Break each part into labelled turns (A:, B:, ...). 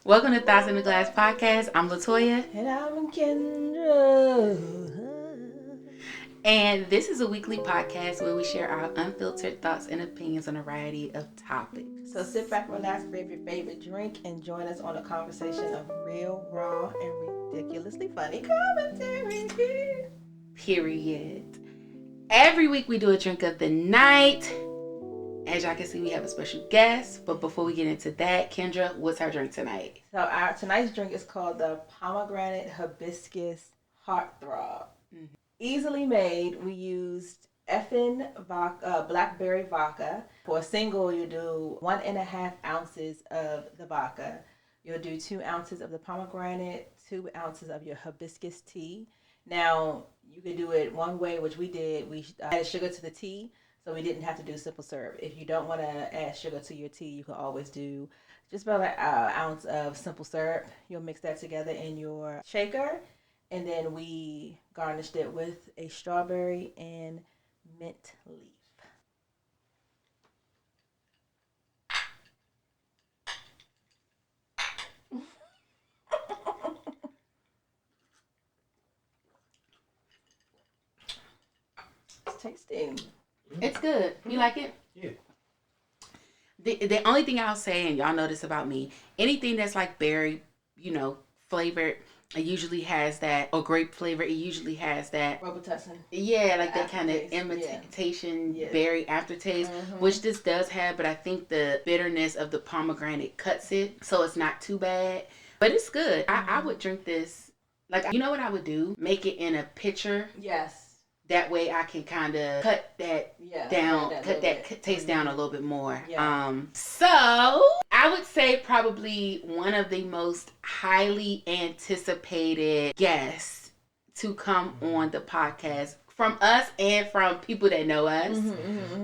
A: Welcome to Thoughts in the Glass podcast. I'm LaToya.
B: And I'm Kendra.
A: And this is a weekly podcast where we share our unfiltered thoughts and opinions on a variety of topics.
B: So sit back, relax, grab your favorite drink, and join us on a conversation of real, raw, and ridiculously funny commentary.
A: Period. Every week we do a drink of the night. As y'all can see, we have a special guest. But before we get into that, Kendra, what's our drink tonight?
B: So our tonight's drink is called the Pomegranate Hibiscus Throb. Mm-hmm. Easily made. We used effin vodka, blackberry vodka. For a single, you do 1.5 ounces of the vodka. You'll do 2 ounces of the pomegranate, 2 ounces of your hibiscus tea. Now, you could do it one way, which we did. We added sugar to the tea, so we didn't have to do simple syrup. If you don't want to add sugar to your tea, you can always do just about an ounce of simple syrup. You'll mix that together in your shaker, and then we garnished it with a strawberry and mint leaf. It's tasty.
A: It's good. You like it?
C: Yeah.
A: The only thing I'll say, and y'all know this about me, anything that's like berry, flavored, it usually has that, or grape flavor, it usually has that.
B: Robitussin.
A: Yeah, like that kind of imitation berry aftertaste, which this does have, but I think the bitterness of the pomegranate cuts it, so it's not too bad. But it's good. I would drink this, like, you know what I would do? Make it in a pitcher.
B: Yes.
A: That way I can kind of cut that down, cut that taste down a little bit more.
B: Yeah.
A: So I would say probably one of the most highly anticipated guests to come on the podcast from us and from people that know us.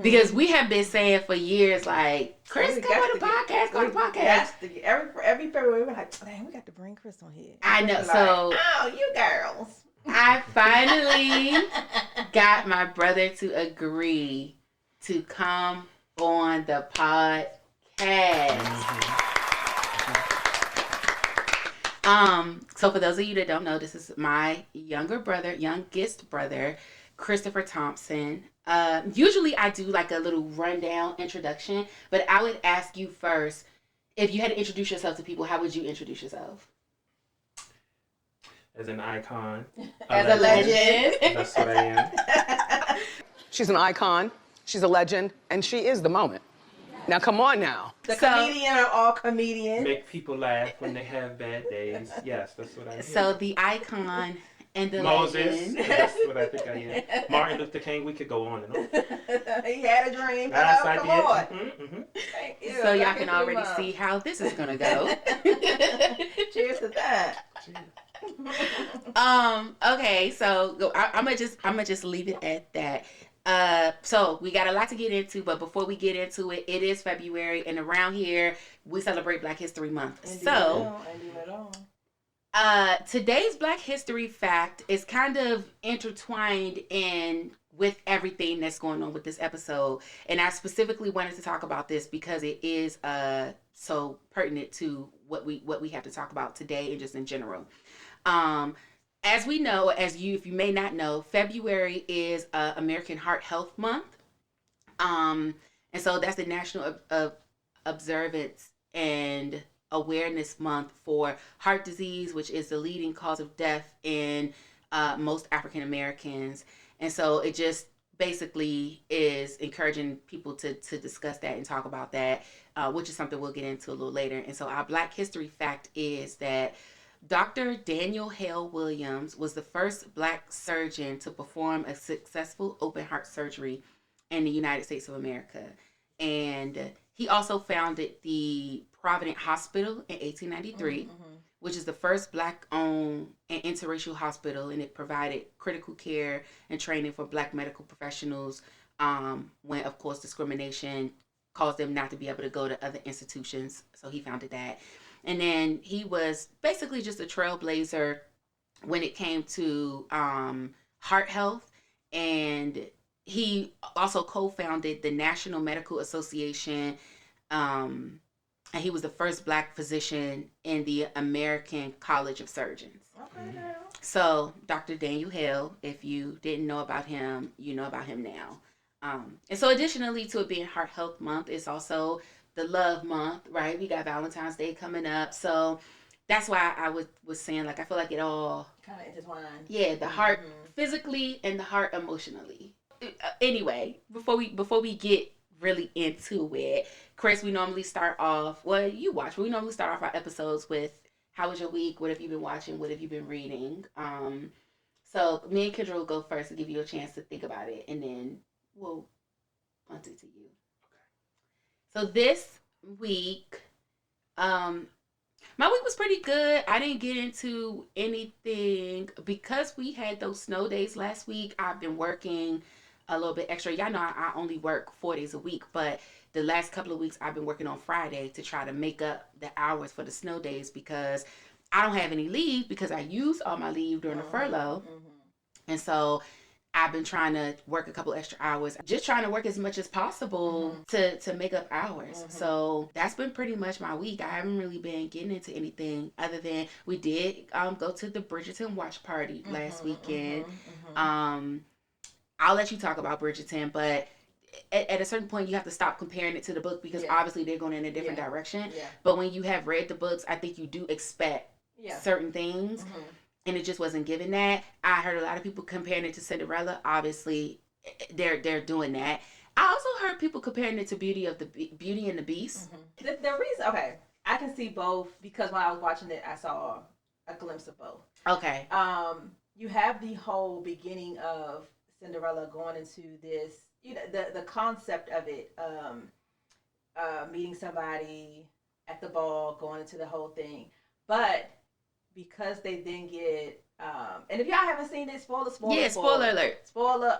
A: Because we have been saying for years, like, Chris, go on the podcast, go on the podcast.
B: Every February, we're like, dang, we got to bring Chris on here.
A: I know.
B: Like,
A: so,
B: oh, you girls.
A: I finally got my brother to agree to come on the podcast. So for those of you that don't know, this is my youngest brother, Christopher Thompson. Usually I do like a little rundown introduction, but I would ask you first, if you had to introduce yourself to people, how would you introduce yourself?
C: As an icon.
B: As a legend.
C: That's what I am.
D: She's an icon, she's a legend, and she is the moment. Now, come on now.
B: The comedian of all comedians.
C: Make people laugh when they have bad days. Yes, that's what I am.
A: So the icon and the
C: Moses.
A: legend.
C: That's what I think I am. Martin Luther King, we could go on and on.
B: He had a dream.
C: Yes, I
B: come
C: did.
B: on. Thank you.
A: So y'all can already see how this is gonna go.
B: Cheers to that.
A: Okay, so I'm gonna just leave it at that. So we got a lot to get into, but before we get into it, it is February, and around here we celebrate Black History Month. Today's Black History fact is kind of intertwined in with everything that's going on with this episode, and I specifically wanted to talk about this because it is so pertinent to what we have to talk about today and just in general. As we know, if you may not know, February is American Heart Health Month. And so that's the national observance and awareness month for heart disease, which is the leading cause of death in most African Americans. And so it just basically is encouraging people to discuss that and talk about that, which is something we'll get into a little later. And so our Black History fact is that Dr. Daniel Hale Williams was the first Black surgeon to perform a successful open heart surgery in the United States of America. And he also founded the Providence Hospital in 1893, which is the first Black-owned and interracial hospital, and it provided critical care and training for Black medical professionals when, of course, discrimination caused them not to be able to go to other institutions. So he founded that. And then he was basically just a trailblazer when it came to heart health. And he also co-founded the National Medical Association and he was the first Black physician in the American College of Surgeons.
B: Okay, now.
A: So Dr. Daniel Hale, if you didn't know about him, you know about him now. And so additionally to it being Heart Health Month, it's also the Love Month, right? We got Valentine's Day coming up. So that's why I was saying, like, I feel like it all
B: kind of intertwined.
A: Yeah, the heart physically and the heart emotionally. Anyway, before we get really into it, Chris, we normally start off, well, you watch, but we normally start off our episodes with how was your week? What have you been watching? What have you been reading? So me and Kendra will go first to give you a chance to think about it, and then we'll punt it to you. Okay. So this week, my week was pretty good. I didn't get into anything because we had those snow days last week. I've been working a little bit extra. Y'all know I only work 4 days a week, but the last couple of weeks I've been working on Friday to try to make up the hours for the snow days because I don't have any leave because I used all my leave during the furlough. And so I've been trying to work a couple extra hours, just trying to work as much as possible to make up hours. So that's been pretty much my week. I haven't really been getting into anything other than we did go to the Bridgerton watch party last weekend. I'll let you talk about Bridgerton, but at a certain point you have to stop comparing it to the book because obviously they're going in a different direction. But when you have read the books, I think you do expect certain things. And it just wasn't given that. I heard a lot of people comparing it to Cinderella. Obviously, they're doing that. I also heard people comparing it to Beauty and the Beast.
B: The reason, okay, I can see both because when I was watching it, I saw a glimpse of both.
A: Okay.
B: You have the whole beginning of Cinderella going into this, you know, the concept of it, meeting somebody at the ball, going into the whole thing, but because they then get and if y'all haven't seen it, spoiler alert. So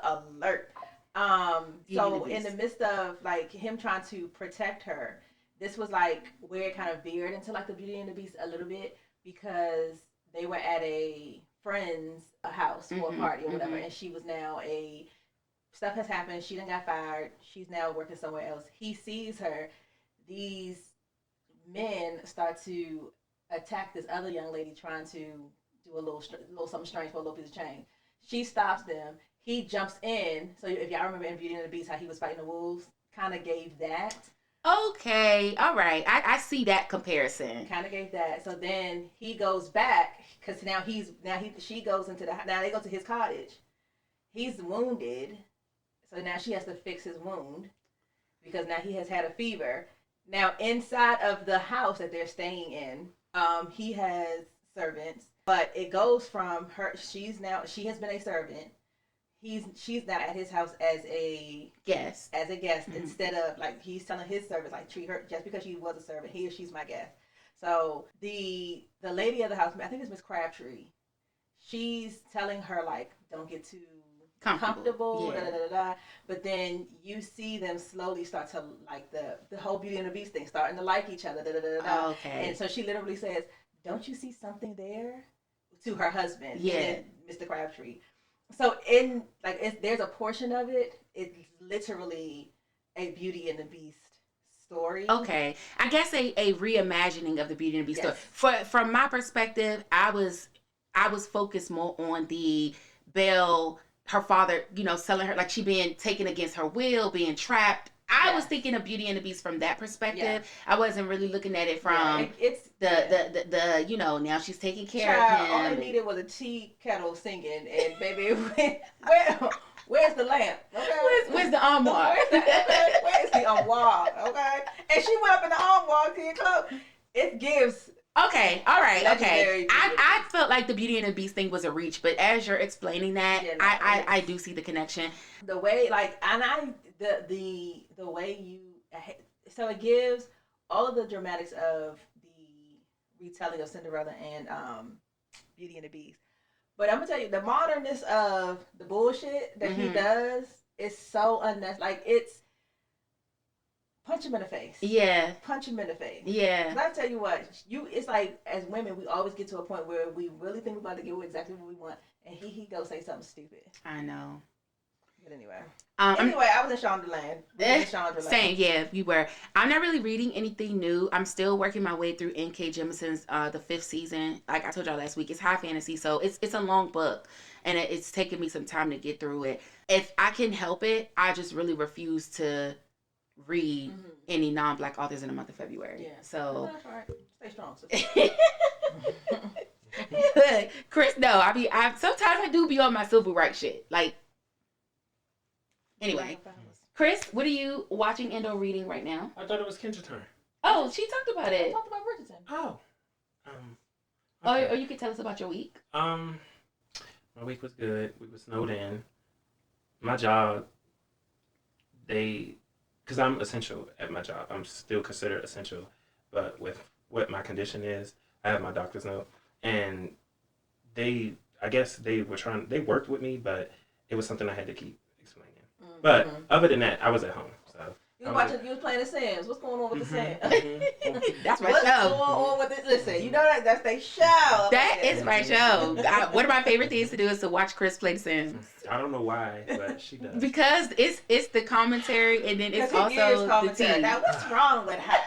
B: in the midst of like him trying to protect her, this was like where it kind of veered into like the Beauty and the Beast a little bit because they were at a friend's house for a party or whatever, and she was now stuff has happened, she done got fired, she's now working somewhere else. He sees her, these men start to attack this other young lady trying to do a little something strange for a little piece of change. She stops them. He jumps in. So if y'all remember in Beauty and the Beast how he was fighting the wolves, kind of gave that.
A: Okay, all right. I see that comparison.
B: Kind of gave that. So then he goes back because she goes into now they go to his cottage. He's wounded, so now she has to fix his wound because now he has had a fever. Now inside of the house that they're staying in, he has servants, but it goes from her. She has been a servant. She's now at his house as a guest. Instead of like he's telling his servants like treat her just because she was a servant. He or she's my guest. So the lady of the house, I think it's Miss Crabtree. She's telling her like don't get too comfortable. Yeah. But then you see them slowly start to like the whole Beauty and the Beast thing, starting to like each other.
A: Okay.
B: And so she literally says, "Don't you see something there?" to her husband, Mr. Crabtree. So in like there's a portion of it. It's literally a Beauty and the Beast story.
A: Okay, I guess a reimagining of the Beauty and the Beast story. From my perspective, I was focused more on the Belle. Her father, telling her like she being taken against her will, being trapped. I was thinking of Beauty and the Beast from that perspective. I wasn't really looking at it from it's the now she's taking care of him.
B: All they needed was a tea kettle singing, and baby, where's the lamp? Okay?
A: Where's the armoire?
B: Where's the armoire? Okay, and she went up in the armoire to get close. It gives.
A: Okay, all right, okay. I felt like the Beauty and the Beast thing was a reach, but as you're explaining that, I do see the connection.
B: The way, the way you, so it gives all of the dramatics of the retelling of Cinderella and Beauty and the Beast. But I'm gonna tell you, the modernness of the bullshit that he does is so unnecessary. Like it's. Punch him in the face.
A: Yeah.
B: Punch him in the face.
A: Yeah.
B: I tell you what, it's like as women, we always get to a point where we really think we're about to get exactly what we want, and he goes say something stupid.
A: I know.
B: But anyway.
A: I
B: was in Shondaland.
A: Same, yeah, you were. I'm not really reading anything new. I'm still working my way through N.K. Jemisin's the 5th season. Like I told y'all last week, it's high fantasy, so it's a long book, and it's taken me some time to get through it. If I can help it, I just really refuse to read any non-Black authors in the month of February. Yeah. So
B: that's all right. Stay strong, sister.
A: Chris, no, I sometimes I do be on my civil rights shit. Like, anyway, Chris, what are you watching and or reading right now?
C: I thought it was Kendra's turn.
A: Oh, she talked about it.
B: I talked about Bridgerton.
C: Oh.
A: Okay. Or you could tell us about your week.
C: My week was good. We were snowed in. My job, because I'm essential at my job. I'm still considered essential, but with what my condition is, I have my doctor's note, and I guess they worked with me, but it was something I had to keep explaining. But other than that, I was at home. So
B: you was playing The Sims. What's going on with The Sims?
A: That's my
B: What's
A: show.
B: going on with it? Listen, you know that's their show.
A: That is my show. One of my favorite things to do is to watch Chris play The Sims.
C: I don't know why, but she does.
A: Because it's the commentary, and then it's also the tea.
B: Now what's wrong with her?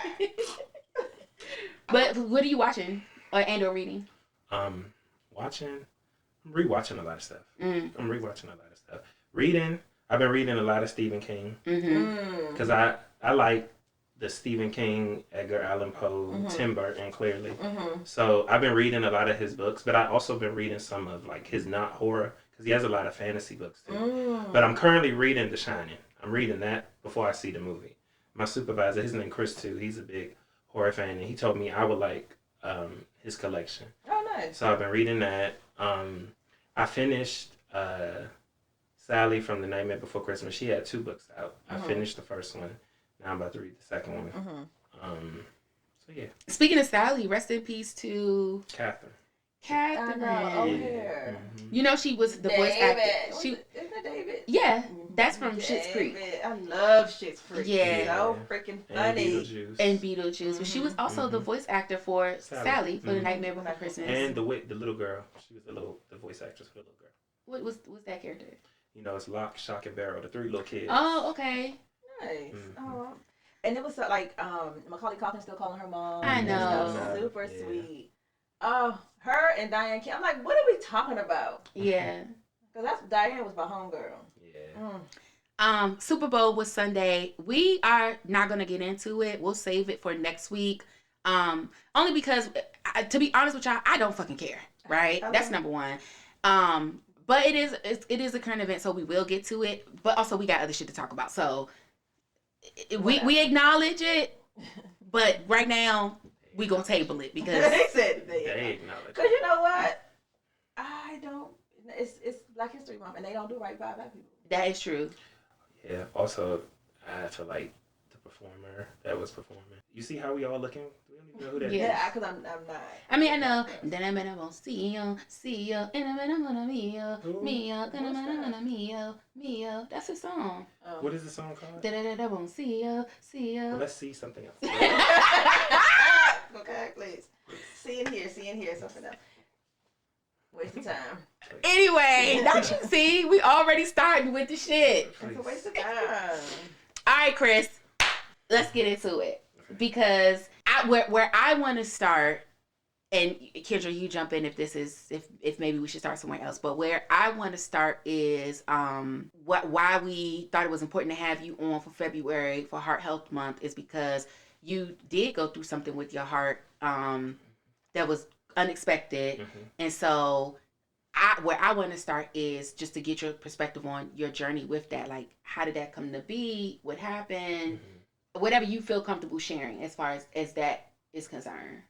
A: But what are you watching or reading?
C: I'm rewatching a lot of stuff. Reading. I've been reading a lot of Stephen King because I like the Stephen King, Edgar Allan Poe, Tim Burton, clearly. So I've been reading a lot of his books, but I also been reading some of like his not horror because he has a lot of fantasy books too. But I'm currently reading The Shining. I'm reading that before I see the movie. My supervisor, his name Chris too. He's a big horror fan, and he told me I would like his collection.
B: Oh, nice.
C: So I've been reading that. I finished Sally from The Nightmare Before Christmas. She had 2 books out. I finished the first one. Now I'm about to read the second one. So yeah.
A: Speaking of Sally, rest in peace to
C: Catherine.
B: O'Hare.
A: You know she was the voice actor.
B: Isn't it David?
A: Yeah, that's from Schitt's Creek.
B: I love Schitt's Creek.
A: Yeah.
B: So freaking funny.
C: And
A: Beetlejuice. But she was also the voice actor for Sally for The Nightmare Before Christmas.
C: And the little girl. She was the voice actress for the little girl.
A: What was that character?
C: You know, it's Lock, Shock, and Barrel, the 3 little kids.
A: Oh, okay.
B: Nice. Oh. And it was like Macaulay Culkin still calling her mom.
A: I know.
B: Super sweet. Oh, her and Diane King. I'm like, what are we talking about?
A: Yeah.
B: Because Diane was my homegirl.
C: Yeah.
A: Super Bowl was Sunday. We are not gonna get into it. We'll save it for next week. Only because, to be honest with y'all, I don't fucking care. Right? Okay. That's number one. But it is a current event, so we will get to it. But also, we got other shit to talk about. So we acknowledge it, but right now we gonna table it because
B: they said they
C: acknowledge.
B: Because you know what? I don't. It's Black History Month, and they don't do right by Black people.
A: That is true.
C: Yeah. Also, I feel like the performer that was performing. You see how we all looking? We don't even know who that is.
B: Yeah, because I'm not.
A: I mean, I know. Then I'm gonna see you, and I'm gonna meet you. That's a song.
C: What is the song called?
A: Then I won't see you.
C: Well, let's see something else.
B: Okay, please. See and hear something else. Waste of time.
A: Anyway, don't you see? We already starting with the shit.
B: It's a waste of time.
A: All right, Chris. Let's get into it. Because where I want to start, and Kendra, you jump in if maybe we should start somewhere else. But where I want to start is why we thought it was important to have you on for February for Heart Health Month is because you did go through something with your heart that was unexpected, and so where I want to start is just to get your perspective on your journey with that. Like, how did that come to be? What happened? Whatever you feel comfortable sharing as far as that is concerned.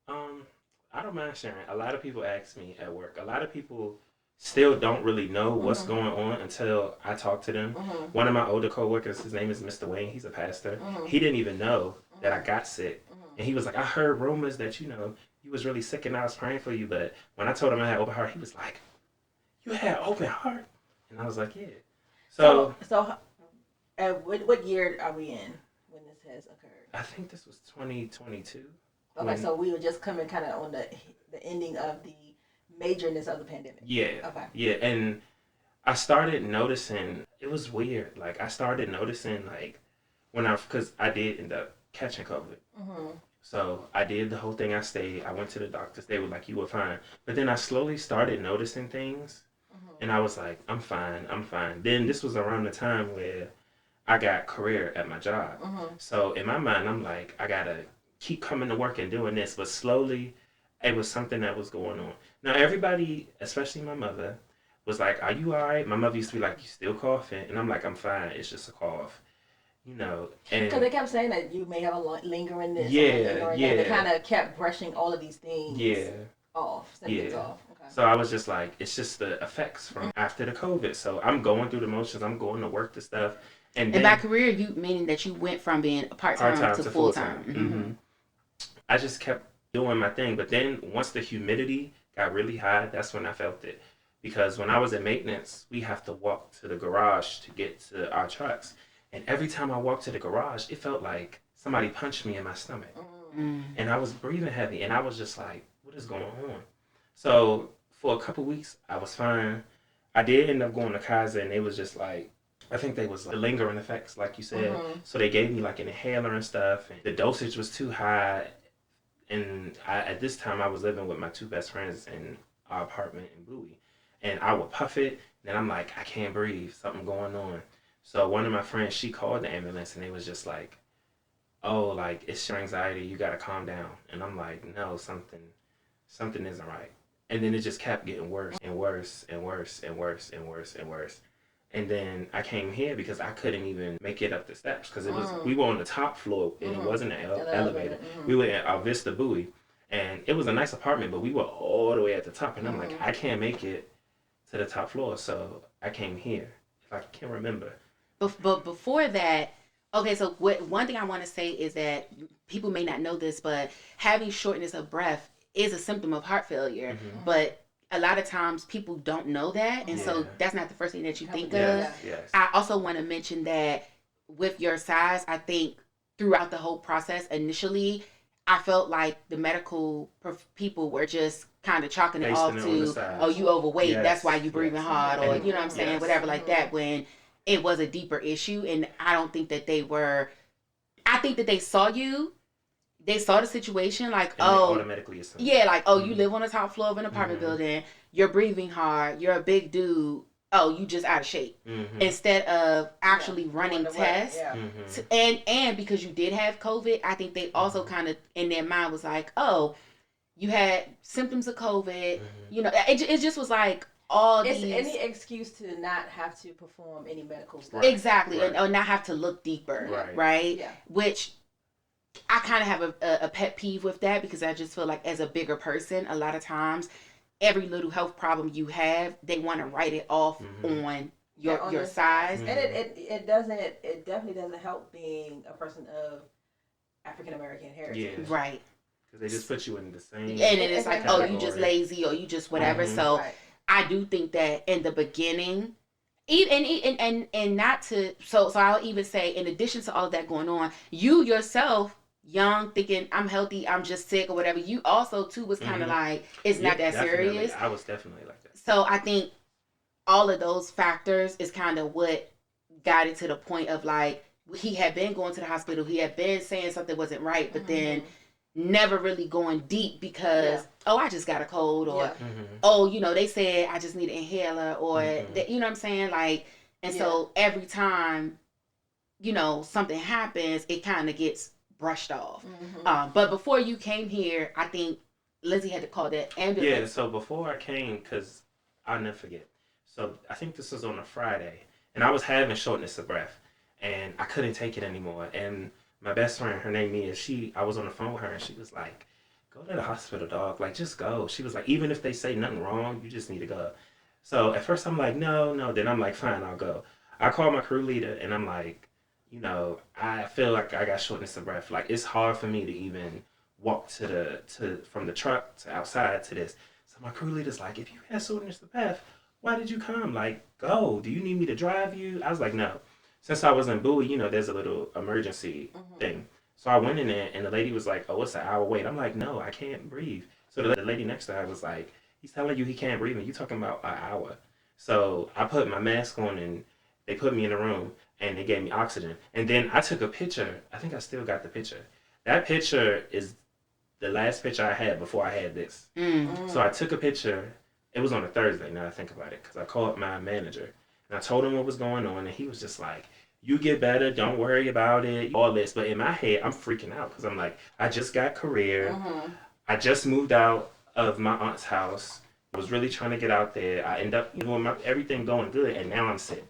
C: I don't mind sharing. A lot of people ask me at work. A lot of people still don't really know what's going on until I talk to them. One of my older coworkers, his name is Mr. Wayne. He's a pastor. He didn't even know that I got sick. And he was like, I heard rumors that, you was really sick and I was praying for you. But when I told him I had open heart, he was like, you had open heart? And I was like, yeah. So
B: what year are we in when this has occurred?
C: I think this was 2022.
B: Okay, so we were just coming kind of on the ending of the majorness of the pandemic.
C: Yeah.
B: Okay.
C: Yeah, and I started noticing, it was weird. Like, I started noticing, like, because I did end up catching COVID. So I did the whole thing. I went to the doctors. They were like, you were fine. But then I slowly started noticing things. And I was like, I'm fine. Then this was around the time where I got career at my job. So in my mind, I'm like, I got to keep coming to work and doing this. But slowly, it was something that was going on. Now, everybody, especially my mother, was like, are you all right? My mother used to be like, you still coughing? And I'm like, I'm fine. It's just a cough. You know, and
B: because they kept saying that you may have a lingering this,
C: yeah.
B: They kind of kept brushing all of these things symptoms off. Okay.
C: So I was just like, it's just the effects from after the COVID. So I'm going through the motions. I'm going to work to stuff, and
A: by career, you meaning that you went from being part-time to full-time.
C: I just kept doing my thing, but then once the humidity got really high, that's when I felt it. Because when I was in maintenance, we have to walk to the garage to get to our trucks. And every time I walked to the garage, it felt like somebody punched me in my stomach. And I was breathing heavy. And I was just like, what is going on? So for a couple weeks, I was fine. I did end up going to Kaiser, and they was just like, I think they was like, the lingering effects, like you said. So they gave me like an inhaler and stuff. And the dosage was too high. And at this time, I was living with my two best friends in our apartment in Bowie. And I would puff it. Then I'm like, I can't breathe. Something going on. So one of my friends, she called the ambulance, and they was just like, oh, like, it's your anxiety. You got to calm down. And I'm like, no, something isn't right. And then it just kept getting worse and worse and worse and worse and worse and worse. And then I came here because I couldn't even make it up the steps because we were on the top floor, and it wasn't an elevator. We were in our Vista Bowie, and it was a nice apartment, but we were all the way at the top. And I'm like, I can't make it to the top floor. So I came here. If I can't remember.
A: But before that, okay, so one thing I want to say is that people may not know this, but having shortness of breath is a symptom of heart failure. But a lot of times people don't know that, and so that's not the first thing that you think of.
C: Yes.
A: I also want to mention that with your size, I think throughout the whole process, initially, I felt like the medical people were just kind of chalking it off to, oh, you overweight, that's why you breathing hard, or you know what I'm saying, whatever like that, when it was a deeper issue. And I don't think that I think that they saw the situation, like,
C: and automatically assume.
A: Like, oh, you live on the top floor of an apartment building, you're breathing hard, you're a big dude, oh, you just out of shape. Instead of actually running tests. And because you did have COVID, I think they also kind of in their mind was like, oh, you had symptoms of COVID. You know, it just was like
B: it's any excuse to not have to perform any medical stuff.
A: Exactly. Or not have to look deeper. Right? Yeah. Which I kind of have a pet peeve with that, because I just feel like as a bigger person, a lot of times every little health problem you have, they want to write it off on your size.
B: And it definitely doesn't help being a person of African American heritage.
A: Right.
C: Because they just put you in the same.
A: And it's like, oh, you just lazy, or you just whatever. So I do think that in the beginning, and not to, so I'll even say, in addition to all of that going on, you yourself, young, thinking I'm healthy, I'm just sick or whatever, you also too was kind of like, it's not that serious.
C: I was definitely like that.
A: So I think all of those factors is kind of what got it to the point of like, he had been going to the hospital, he had been saying something wasn't right, but then never really going deep because I just got a cold, or oh, you know, they said I just need an inhaler, or you know what I'm saying, like, and so every time, you know, something happens, it kind of gets brushed off. But before you came here, I think Lizzie had to call that ambulance.
C: Yeah, so before I came, because I'll never forget, so I think this was on a Friday, and I was having shortness of breath, and I couldn't take it anymore. And my best friend, her name Mia, I was on the phone with her, and she was like, go to the hospital, dog. Like, just go. She was like, even if they say nothing wrong, you just need to go. So at first I'm like, no. Then I'm like, fine, I'll go. I called my crew leader, and I'm like, you know, I feel like I got shortness of breath. Like, it's hard for me to even walk from the truck to outside to this. So my crew leader's like, if you had shortness of breath, why did you come? Like, go. Do you need me to drive you? I was like, no. Since I was in Bowie, you know, there's a little emergency thing. So I went in there, and the lady was like, oh, it's an hour wait. I'm like, no, I can't breathe. So the lady next to her was like, he's telling you he can't breathe, and you talking about an hour. So I put my mask on and they put me in a room and they gave me oxygen. And then I took a picture. I think I still got the picture. That picture is the last picture I had before I had this. So I took a picture. It was on a Thursday, now I think about it, because I called my manager and I told him what was going on, and he was just like, you get better, don't worry about it, all this. But in my head, I'm freaking out because I'm like, I just got career. I just moved out of my aunt's house. I was really trying to get out there. I end up doing everything going good, and now I'm sick.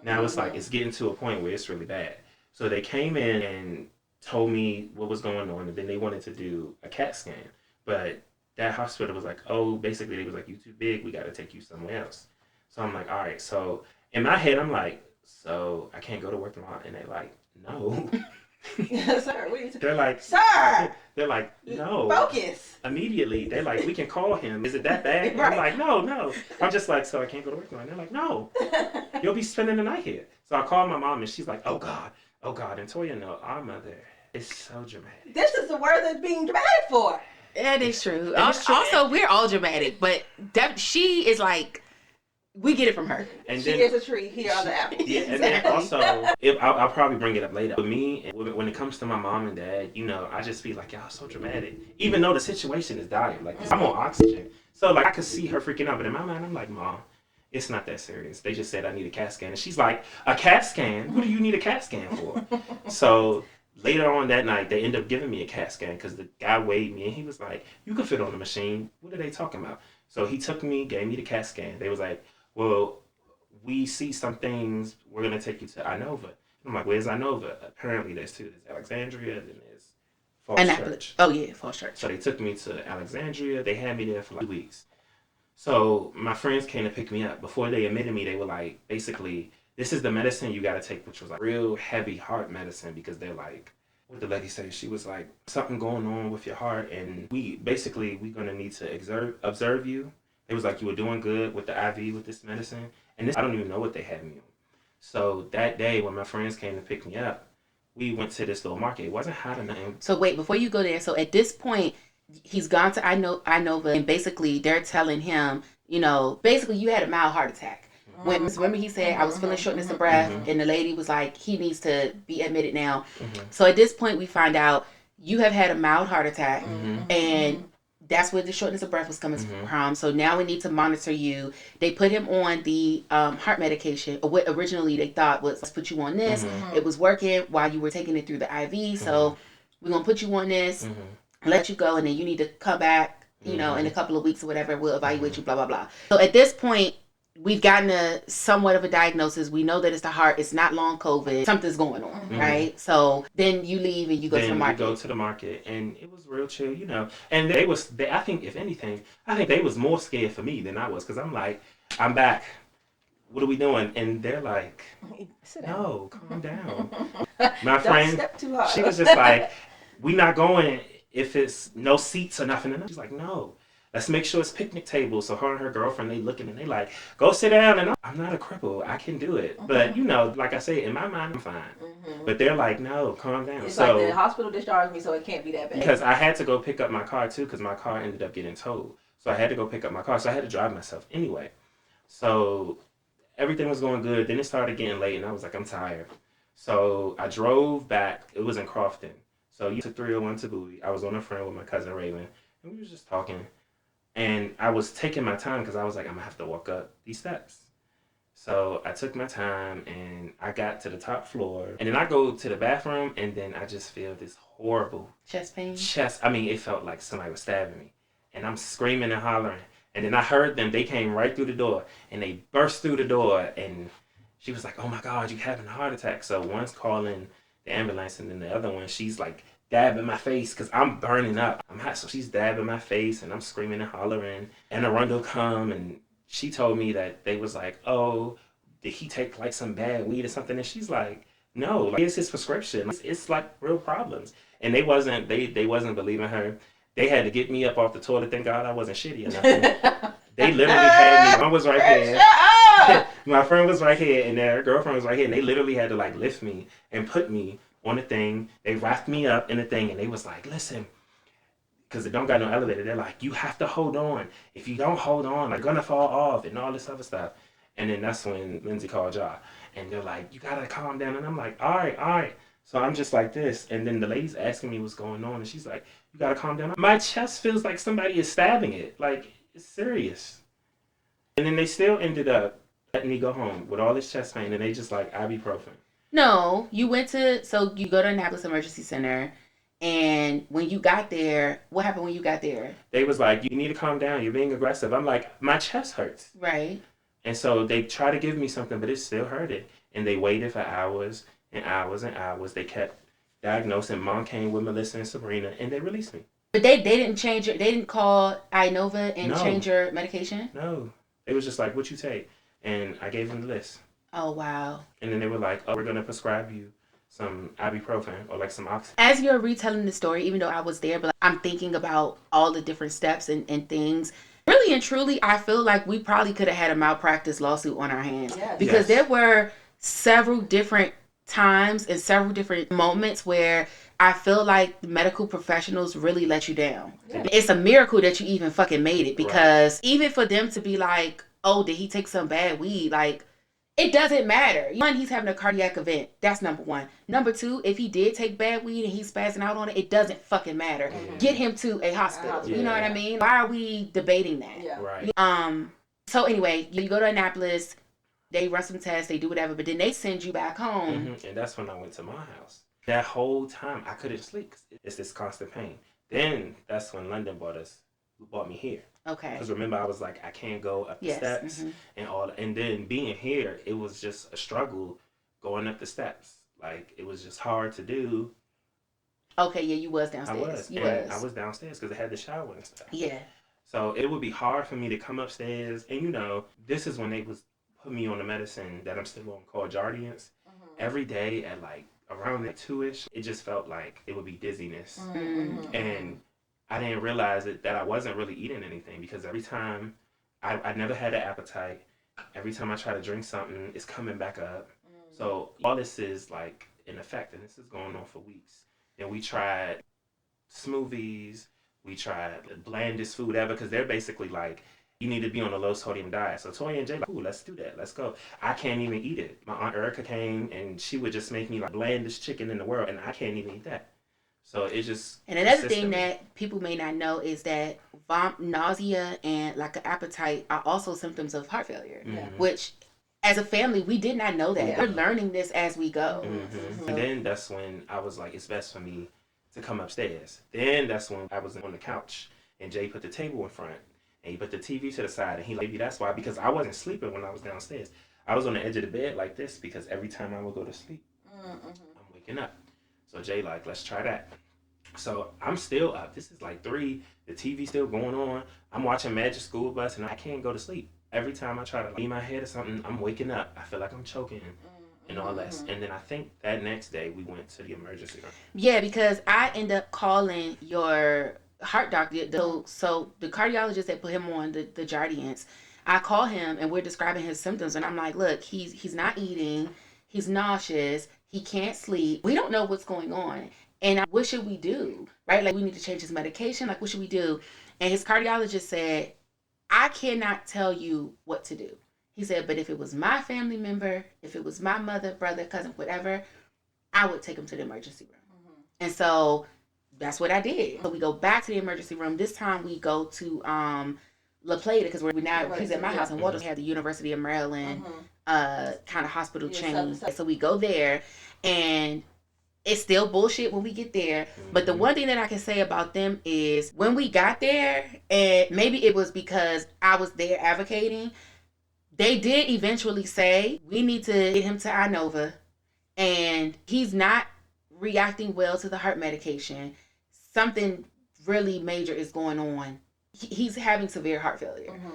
C: Now it's like, it's getting to a point where it's really bad. So they came in and told me what was going on, and then they wanted to do a CAT scan. But that hospital was like, oh, basically they was like, you too big, we got to take you somewhere else. So I'm like, all right. So in my head, I'm like, so I can't go to work tomorrow. And they're like, no.
B: Sir, what are you
C: They're like,
B: sir,
C: they're like, no.
B: focus.
C: Immediately, they're like, we can call him. Is it that bad? And I'm like, no. I'm just like, so I can't go to work tomorrow. And they're like, no, you'll be spending the night here. So I called my mom, and she's like, oh God. And Toya, no, our mother is so dramatic.
B: This is the word that's being dramatic for.
A: That is true. Also, we're all dramatic, but she is like, we get it from her.
C: And
B: she is a tree. Here are the apples.
C: Yeah, and then also, I'll probably bring it up later. With me, when it comes to my mom and dad, I just be like, y'all so dramatic. Even though the situation is dire, like I'm on oxygen, so like I could see her freaking out. But in my mind, I'm like, Mom, it's not that serious. They just said I need a CAT scan, and she's like, a CAT scan? What do you need a CAT scan for? So later on that night, they ended up giving me a CAT scan because the guy weighed me and he was like, you can fit on the machine. What are they talking about? So he took me, gave me the CAT scan. They was like, well, we see some things. We're going to take you to Inova. I'm like, where's Inova? Apparently there's two. There's Alexandria, then there's Falls Church.
A: Oh, yeah, Falls Church.
C: So they took me to Alexandria. They had me there for like 2 weeks. So my friends came to pick me up. Before they admitted me, they were like, basically, this is the medicine you got to take, which was like real heavy heart medicine, because they're like, what did the lady say? She was like, something going on with your heart, and we're going to need to observe you. It was like, you were doing good with the IV with this medicine, and this, I don't even know what they had me on. So that day when my friends came to pick me up, we went to this little market. It wasn't hot or nothing.
A: So wait, before you go there, so at this point, he's gone to Inova, and basically they're telling him, basically you had a mild heart attack. When remember he said I was feeling shortness of breath, and the lady was like, he needs to be admitted now. So at this point we find out you have had a mild heart attack, and that's where the shortness of breath was coming from. So now we need to monitor you. They put him on the heart medication. What originally they thought was, let's put you on this. It was working while you were taking it through the IV. So we're gonna put you on this, let you go, and then you need to come back, in a couple of weeks or whatever. We'll evaluate you, blah blah blah. So at this point, we've gotten somewhat of a diagnosis. We know that it's the heart. It's not long COVID. Something's going on, right? So then you leave and you go to the market.
C: Then we go to the market, and it was real chill, And I think, if anything, they was more scared for me than I was, because I'm like, I'm back. What are we doing? And they're like, no, calm down. My friend,
B: step too hard.
C: She was just like, we not going if it's no seats or nothing. And she's like, no. Let's make sure it's picnic tables. So her and her girlfriend, they looking and they like, go sit down. And I'm not a cripple. I can do it. But, like I say, in my mind, I'm fine. But they're like, no, calm down.
B: It's like the hospital discharged me, so it can't be that bad.
C: Because I had to go pick up my car, too, because my car ended up getting towed. So I had to go pick up my car. So I had to drive myself anyway. So everything was going good. Then it started getting late, and I was like, I'm tired. So I drove back. It was in Crofton. So you took 301 to Bowie. I was on a friend with my cousin Raven, and we were just talking. And I was taking my time because I was like, I'm going to have to walk up these steps. So I took my time and I got to the top floor. And then I go to the bathroom and then I just feel this horrible
A: chest pain.
C: It felt like somebody was stabbing me. And I'm screaming and hollering. And then I heard them. They came right through the door and they burst through the door. And she was like, oh my God, you're having a heart attack. So one's calling the ambulance and then the other one, she's like, dabbing my face because I'm burning up. I'm hot, so she's dabbing my face and I'm screaming and hollering. And Arundel come and she told me that they was like, oh, did he take like some bad weed or something? And she's like, no, like, it's his prescription. It's like real problems. And they wasn't believing her. They had to get me up off the toilet. Thank God I wasn't shitty enough. They literally had me. I was right here. My friend was right here and their girlfriend was right here. And they literally had to like lift me and put me on the thing. They wrapped me up in the thing and they was like, listen, because they don't got no elevator. They're like, you have to hold on. If you don't hold on, like, you're gonna fall off and all this other stuff. And then that's when Lindsay called y'all. And they're like, you gotta calm down. And I'm like, all right. So I'm just like this. And then the lady's asking me what's going on. And she's like, you gotta calm down. My chest feels like somebody is stabbing it. Like, it's serious. And then they still ended up letting me go home with all this chest pain. And they just like ibuprofen.
A: No, you go to Annapolis Emergency Center. And when you got there, what happened when you got there?
C: They was like, you need to calm down. You're being aggressive. I'm like, my chest hurts.
A: Right.
C: And so they tried to give me something, but it still hurted. And they waited for hours and hours and hours. They kept diagnosing. Mom came with Melissa and Sabrina, and they released me.
A: But they didn't change it. They didn't call Inova and change your medication?
C: No. It was just like, what you take? And I gave them the list.
A: Oh, wow.
C: And then they were like, oh, we're going to prescribe you some ibuprofen or like some oxygen.
A: As you're retelling the story, even though I was there, but I'm thinking about all the different steps and things. Really and truly, I feel like we probably could have had a malpractice lawsuit on our hands. Yes. Because there were several different times and several different moments where I feel like the medical professionals really let you down. Yeah. It's a miracle that you even fucking made it, because even for them to be like, oh, did he take some bad weed? Like, it doesn't matter. One, he's having a cardiac event. That's number one. Number two, if he did take bad weed and he's spazzing out on it doesn't fucking matter. Mm-hmm. Get him to a hospital. Yeah. You know what I mean? Why are we debating that? Yeah. Right. So anyway, you go to Annapolis, they run some tests, they do whatever, but then they send you back home.
C: Mm-hmm. And that's when I went to my house. That whole time, I couldn't sleep. It's this constant pain. Then that's when London brought me here. Okay. Because remember, I was like, I can't go up the steps and all. And then being here, it was just a struggle going up the steps. Like, it was just hard to do.
A: Okay, yeah, you was downstairs.
C: I was downstairs because I had the shower and stuff. Yeah. So it would be hard for me to come upstairs. And, you know, this is when they was put me on the medicine that I'm still on called Jardiance. Mm-hmm. Every day at like around the 2-ish, it just felt like it would be dizziness. Mm-hmm. And I didn't realize that I wasn't really eating anything, because every time I never had an appetite. Every time I try to drink something, it's coming back up. Mm. So all this is like in effect, and this is going on for weeks. And we tried smoothies. We tried the blandest food ever, because they're basically like, you need to be on a low sodium diet. So Toya and Jay like, ooh, let's do that. Let's go. I can't even eat it. My Aunt Erica came and she would just make me like blandest chicken in the world, and I can't even eat that. So it just...
A: And another thing that people may not know is that nausea and like an appetite are also symptoms of heart failure, which as a family, we did not know that. Yeah. We're learning this as we go.
C: Mm-hmm. And then that's when I was like, it's best for me to come upstairs. Then that's when I was on the couch and Jay put the table in front and he put the TV to the side, and he like, maybe that's why, because I wasn't sleeping when I was downstairs. I was on the edge of the bed like this, because every time I would go to sleep, I'm waking up. So Jay like, let's try that. So I'm still up. This is like 3. The TV's still going on. I'm watching Magic School Bus, and I can't go to sleep. Every time I try to lay my head or something, I'm waking up. I feel like I'm choking and all that. And then I think that next day we went to the emergency room.
A: Yeah, because I end up calling your heart doctor. So the cardiologist that put him on the Jardiance, I call him and we're describing his symptoms. And I'm like, look, he's not eating. He's nauseous. He can't sleep. We don't know what's going on. And what should we do? Right? Like, we need to change his medication. Like, what should we do? And his cardiologist said, I cannot tell you what to do. He said, but if it was my family member, if it was my mother, brother, cousin, whatever, I would take him to the emergency room. Mm-hmm. And so that's what I did. So we go back to the emergency room. This time we go to La Plata, because he's at my house in Walter. We have the University of Maryland kind of hospital chain. So we go there, and it's still bullshit when we get there. But the one thing that I can say about them is when we got there, and maybe it was because I was there advocating, they did eventually say, we need to get him to Inova, and he's not reacting well to the heart medication. Something really major is going on. He's having severe heart failure. Mm-hmm.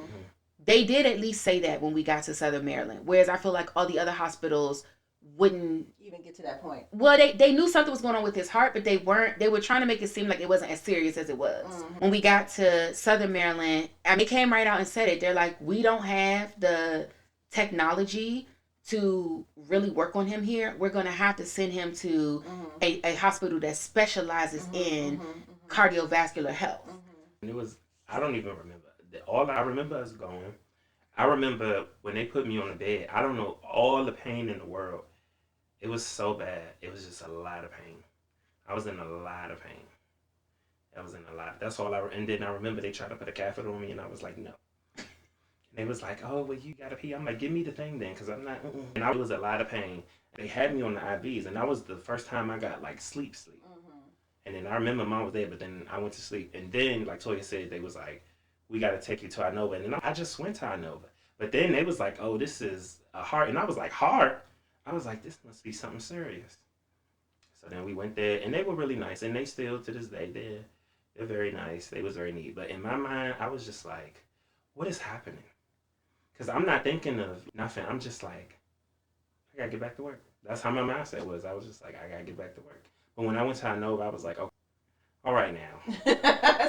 A: They did at least say that when we got to Southern Maryland, whereas I feel like all the other hospitals wouldn't
B: even get to that point.
A: Well, they knew something was going on with his heart, but they were trying to make it seem like it wasn't as serious as it was. Mm-hmm. When we got to Southern Maryland, they came right out and said it. They're like, we don't have the technology to really work on him here. We're going to have to send him to a hospital that specializes in cardiovascular health.
C: And it was, I don't even remember. All I remember is going, I remember when they put me on the bed, I don't know, all the pain in the world. It was so bad. It was just a lot of pain. I was in a lot of pain. I was in a lot. That's all and then I remember they tried to put a catheter on me and I was like, no. And they was like, oh, well, you gotta pee. I'm like, give me the thing then, because I'm not, And I was a lot of pain. They had me on the IVs, and that was the first time I got, like, sleep. And then I remember Mom was there, but then I went to sleep. And then, like Toya said, they was like, we got to take you to Inova. And then I just went to Inova. But then they was like, oh, this is a heart. And I was like, heart? I was like, this must be something serious. So then we went there, and they were really nice. And they still, to this day, they're very nice. They was very neat. But in my mind, I was just like, what is happening? Because I'm not thinking of nothing. I'm just like, I got to get back to work. That's how my mindset was. I was just like, I got to get back to work. But when I went to Inova, I was like, okay, all right now.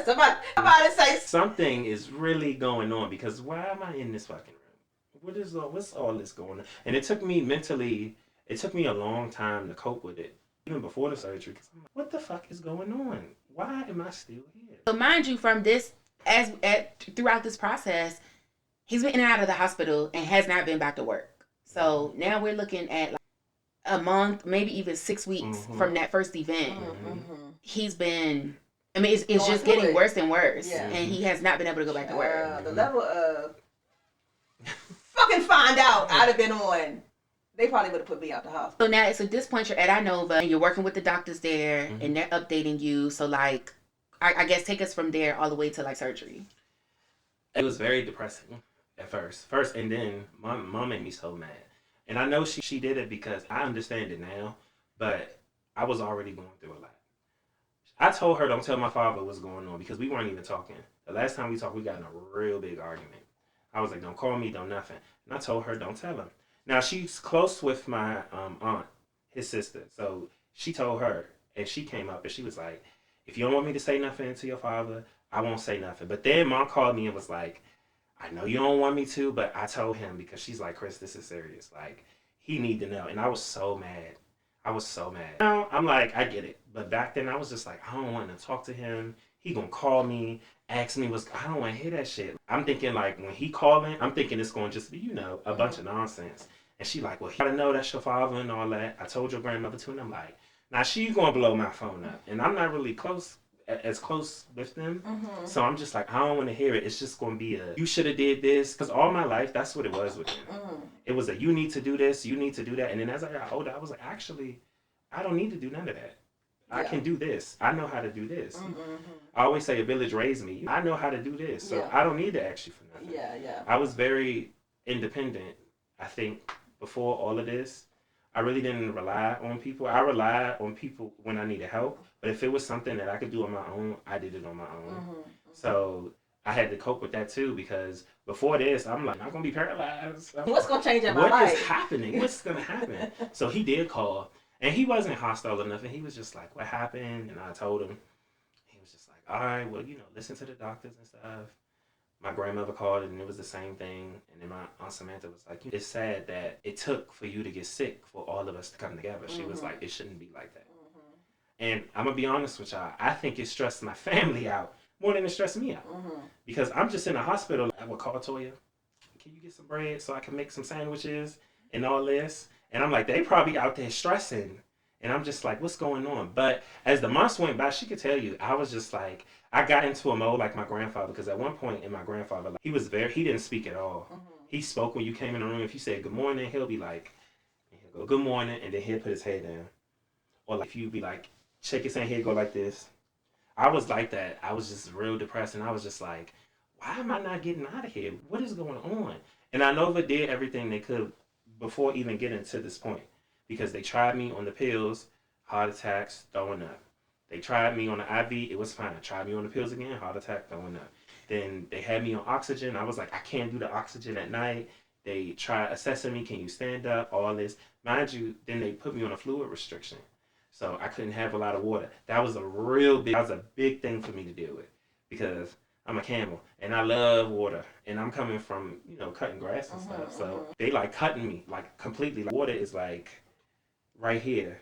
B: somebody say
C: something is really going on, because why am I in this fucking room? What's all this going on? And it took me a long time to cope with it, even before the surgery. Because I'm like, what the fuck is going on? Why am I still here?
A: So mind you, from this, throughout this process, he's been in and out of the hospital and has not been back to work. So now we're looking at like a month, maybe even 6 weeks from that first event. He's been, I mean, it's just getting worse and worse. Yeah. And he has not been able to go back to work.
B: The level of fucking find out I'd have been on, they probably would have put me out the hospital.
A: So now, at this point, you're at Inova and you're working with the doctors there and they're updating you. So like, I guess take us from there all the way to like surgery.
C: It was very depressing at first, and then my mom made me so mad. And I know she did it because I understand it now, but I was already going through a lot. I told her don't tell my father what's going on because we weren't even talking. The last time we talked, we got in a real big argument. I was like, don't call me, don't nothing. And I told her, don't tell him. Now, she's close with my aunt, his sister. So she told her, and she came up and she was like, if you don't want me to say nothing to your father, I won't say nothing. But then Mom called me and was like, I know you don't want me to, but I told him because she's like, Chris, this is serious. Like, he need to know. And I was so mad. Now, I'm like, I get it. But back then, I was just like, I don't want to talk to him. He gonna call me, ask me I don't want to hear that shit. I'm thinking like, when he calling, I'm thinking it's going to just be, a bunch of nonsense. And she like, well, you gotta know that's your father and all that. I told your grandmother too. And I'm like, now she's gonna blow my phone up. And I'm not really as close with them. So I'm just like, I don't want to hear it. It's just going to be you should have did this. Because all my life, that's what it was with them. It was you need to do this, you need to do that. And then as I got older, I was like, actually, I don't need to do none of that. I can do this. I know how to do this. I always say a village raised me. I know how to do this. So I don't need to ask you for nothing. I was very independent, I think, before all of this. I really didn't rely on people. I relied on people when I needed help. But if it was something that I could do on my own, I did it on my own. So I had to cope with that too, because before this, I'm like, I'm going to be paralyzed.
B: What's going to change in my life?
C: What is happening? What's going to happen? So he did call. And he wasn't hostile or nothing. He was just like, what happened? And I told him. He was just like, all right, well, listen to the doctors and stuff. My grandmother called and it was the same thing. And then my Aunt Samantha was like, it's sad that it took for you to get sick for all of us to come together. She was like, it shouldn't be like that. And I'm going to be honest with y'all. I think it stressed my family out more than it stressed me out. Because I'm just in a hospital. I would call Toya, can you get some bread so I can make some sandwiches and all this? And I'm like, they probably out there stressing. And I'm just like, what's going on? But as the months went by, she could tell you, I was just like, I got into a mode like my grandfather. Because at one point in my grandfather, he didn't speak at all. He spoke when you came in the room. If you said good morning, he'll be like, he'll go, good morning. And then he'll put his head down. Or like, if you be like, shake his hand, he'll go like this. I was like that. I was just real depressed. And I was just like, why am I not getting out of here? What is going on? And I know they did everything they could before even getting to this point. Because they tried me on the pills, heart attacks, throwing up. They tried me on the IV, it was fine. Tried me on the pills again, heart attack, throwing up. Then they had me on oxygen. I was like, I can't do the oxygen at night. They tried assessing me, can you stand up, all this. Mind you, then they put me on a fluid restriction. So I couldn't have a lot of water. That was a big thing for me to deal with. Because I'm a camel and I love water and I'm coming from, cutting grass and stuff. So they like cutting me like completely. Like, water is like right here.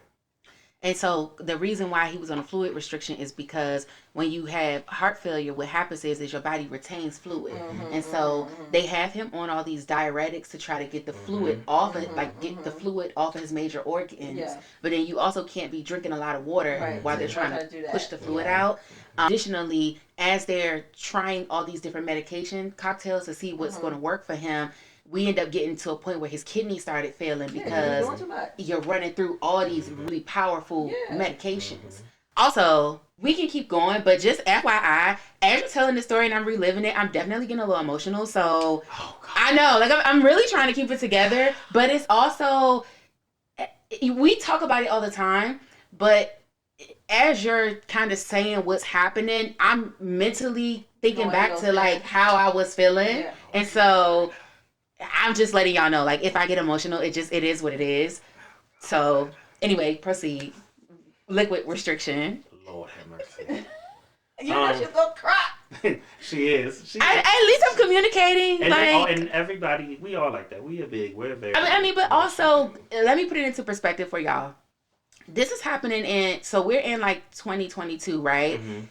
A: And so the reason why he was on a fluid restriction is because when you have heart failure, what happens is your body retains fluid. And so they have him on all these diuretics to try to get the fluid off of, like get the fluid off of his major organs. Yeah. But then you also can't be drinking a lot of water while they're trying to push the fluid out. Additionally, as they're trying all these different medication cocktails to see what's going to work for him, we end up getting to a point where his kidneys started failing because you're running through all these really powerful medications. Also, we can keep going, but just FYI, as you're telling this story and I'm reliving it, I'm definitely getting a little emotional. So I know, like I'm really trying to keep it together, but it's also, we talk about it all the time, but as you're kind of saying what's happening, I'm mentally thinking back to like how I was feeling. And so I'm just letting y'all know, like, if I get emotional, it is what it is. So, anyway, proceed. Liquid restriction.
C: Lord have mercy.
B: You know she's gonna cry.
C: She is.
A: At least I'm communicating.
C: And,
A: like,
C: and everybody, we all like that. We're very.
A: I mean, but also, let me put it into perspective for y'all. This is happening so we're in like 2022, right? End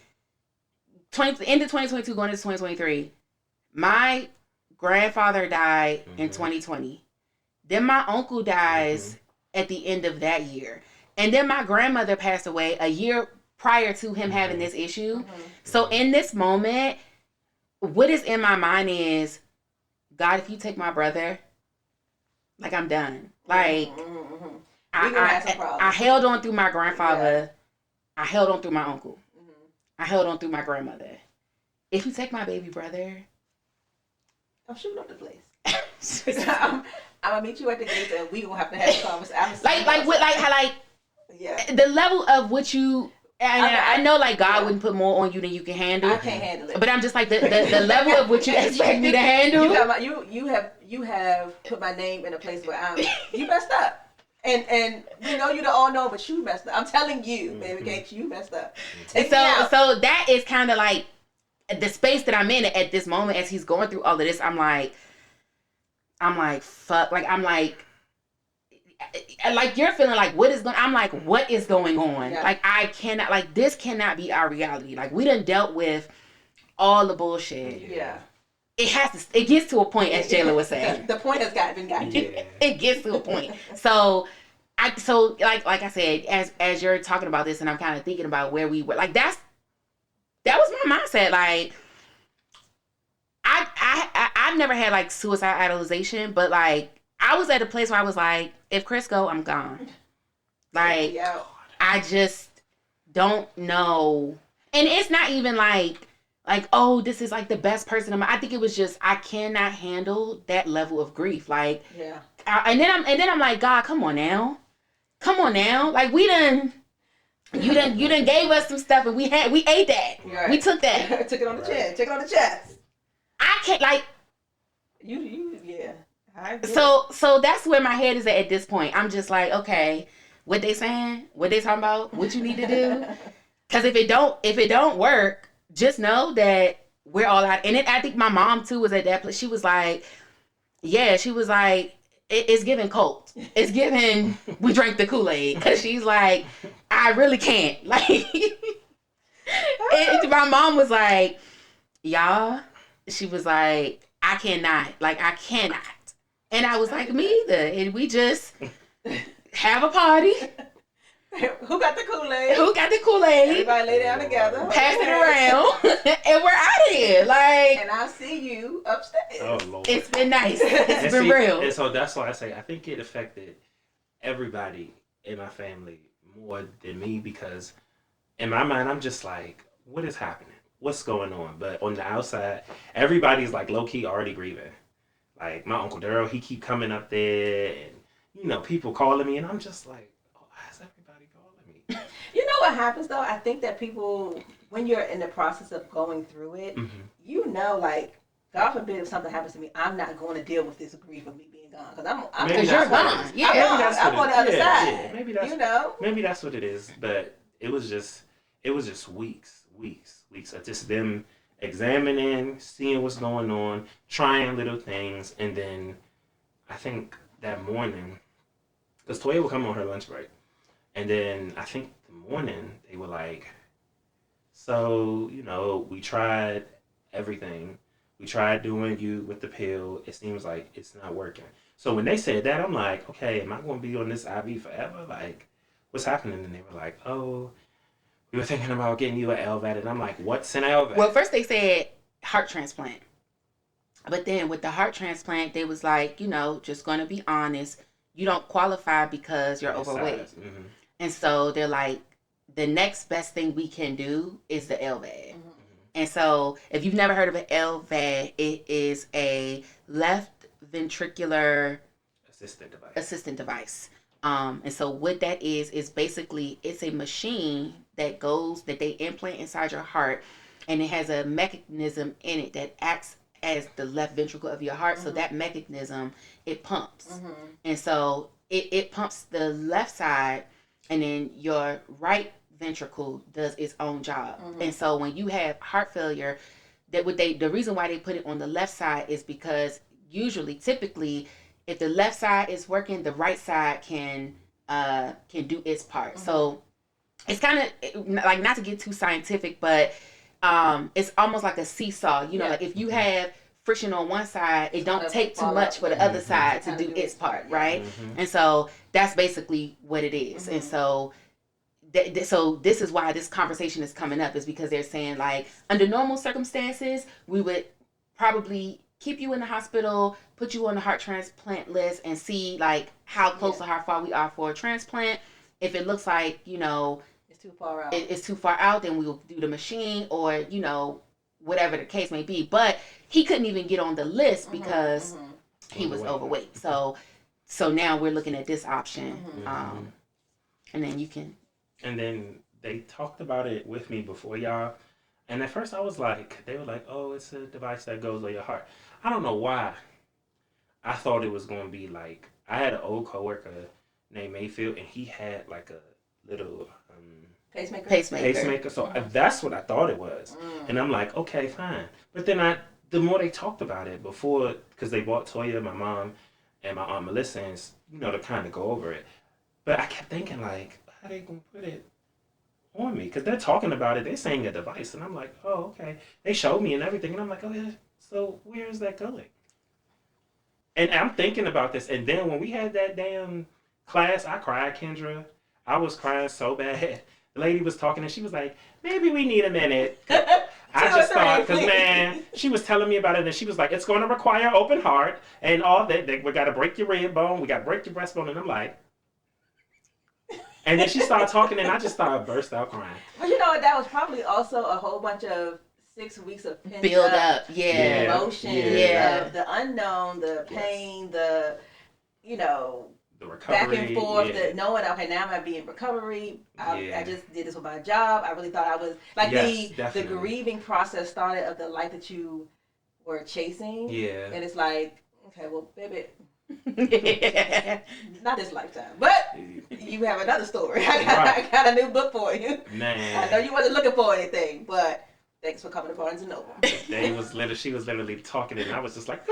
A: of 2022, going into 2023. My grandfather died in 2020. Then my uncle dies at the end of that year. And then my grandmother passed away a year prior to him having this issue. So in this moment, what is in my mind is, God, if you take my brother, like I'm done. Like, I held on through my grandfather. I held on through my uncle. I held on through my grandmother. If you take my baby brother,
B: I'm shooting up the place. I'm gonna meet you at the gate, and we gonna have to have a conversation.
A: The level of what you. I know, like, God wouldn't put more on you than you can handle.
B: I can't handle it.
A: But I'm just like the level of what you expect me to handle.
B: You have put my name in a place where you messed up, and we know you don't all know, but you messed up. I'm telling you, baby Kate, you messed up.
A: So that is kind of like the space that I'm in at this moment as he's going through all of this. I'm like, fuck. Like, I'm like you're feeling like, what is going on? Yeah. Like, I cannot, like, this cannot be our reality. Like, we done dealt with all the bullshit.
B: Yeah.
A: It gets to a point, as Jayla was saying.
B: The point has been gotten.
C: Yeah.
A: It gets to a point. So like I said, as you're talking about this and I'm kind of thinking about where we were, like, that was my mindset. Like, I've never had like suicide idealization, but like I was at a place where I was like, if Chris go, I'm gone. Like, I just don't know. And it's not even like, oh, this is like the best person. I think it was just, I cannot handle that level of grief. Like, and then I'm like, God, come on now. Like, you done gave us some stuff and we ate that. Right. We took that.
B: Took it on the chin. Took it on the chest.
A: I can't, like,
B: yeah.
A: So that's where my head is at this point. I'm just like, okay, what they saying? What they talking about? What you need to do? Because if it don't work, just know that we're all out. And I think my mom too was at that place. She was like, it's giving cult. It's giving, we drank the Kool-Aid. Because she's like, I really can't. Like, my mom was like, y'all, she was like, I cannot. And I was like, me either. And we just have a party.
B: Who got the Kool-Aid?
A: Everybody
B: lay down together.
A: Pass it around. And we're out of here. Like,
B: and I'll see you upstairs.
C: Oh, Lord.
A: It's been nice. It's been real.
C: And so that's why I say, I think it affected everybody in my family more than me, because in my mind, I'm just like, what is happening? What's going on? But on the outside, everybody's like low-key already grieving. Like, my Uncle Daryl, he keep coming up there, and, people calling me, and I'm just like, oh, how's everybody calling me?
B: You know what happens, though? I think that people, when you're in the process of going through it, like, God forbid if something happens to me, I'm not going to deal with this grief of me being gone. Because you're gone.
A: Yeah.
B: I'm on the other side.
C: Yeah. Maybe that's what it is. But it was just weeks of just them examining, seeing what's going on, trying little things. And then I think that morning, because Toya would come on her lunch break. And then I think the morning they were like, so, we tried everything. We tried doing you with the pill. It seems like it's not working. So when they said that, I'm like, okay, am I going to be on this IV forever? Like, what's happening? And they were like, oh, we were thinking about getting you an LVAD. And I'm like, what's an LVAD?
A: Well, first they said heart transplant. But then with the heart transplant, they was like, just going to be honest, you don't qualify because you're overweight. Mm-hmm. And so they're like, the next best thing we can do is the LVAD. Mm-hmm. And so if you've never heard of an LVAD, it is a left ventricular assistant device. And so what that is basically, it's a machine that they implant inside your heart, and it has a mechanism in it that acts as the left ventricle of your heart. Mm-hmm. So that mechanism, it pumps. Mm-hmm. And so it pumps the left side, and then your right ventricle does its own job. Mm-hmm. And so when you have heart failure, the reason why they put it on the left side is because typically, if the left side is working, the right side can do its part. Mm-hmm. So it's kind of like, not to get too scientific, but it's almost like a seesaw. Like if you have friction on one side, it don't take too much for the other side to do its part, right? Mm-hmm. And so that's basically what it is. Mm-hmm. And so so this is why this conversation is coming up, is because they're saying, like, under normal circumstances, we would probably keep you in the hospital, put you on the heart transplant list, and see, like, how close or how far we are for a transplant. If it looks like,
B: it's too far out.
A: It's too far out, then we'll do the machine, or, whatever the case may be. But he couldn't even get on the list because he was overweight. So now we're looking at this option. Mm-hmm. And then you can...
C: And then they talked about it with me before, y'all. And at first I was like, they were like, oh, it's a device that goes on your heart. I don't know why. I thought it was going to be like, I had an old coworker named Mayfield, and he had like a little pacemaker. So that's what I thought it was. And I'm like, okay, fine. But then the more they talked about it before, because they brought Toya, my mom, and my aunt Melissa, and, to kind of go over it. But I kept thinking, like, how they gonna put it on me? Because they're talking about it, they're saying a device, and I'm like, oh, okay. They showed me and everything, and I'm like, oh yeah, so where is that going? And I'm thinking about this, and then when we had that damn class, I cried, Kendra. I was crying so bad. The lady was talking, and she was like, maybe we need a minute. I just thought, because, man, she was telling me about it, and she was like, it's going to require open heart, and all that. We got to break your rib bone, we got to break your breastbone, and I'm like... And then she started talking, and I just started burst out crying.
B: But you know what? That was probably also a whole bunch of 6 weeks of
A: build up,
B: emotion, of the unknown, the pain, the
C: recovery,
B: back and forth, the knowing, okay, now I'm gonna be in recovery. I just did this with my job. I really thought I was like the grieving process started of the life that you were chasing. Yeah, and it's like, okay, well, baby. Not this lifetime, but you have another story. I got a new book for you. Man, I know you wasn't looking for anything, but thanks for coming to Barnes and Noble.
C: She was literally talking, and I was just like,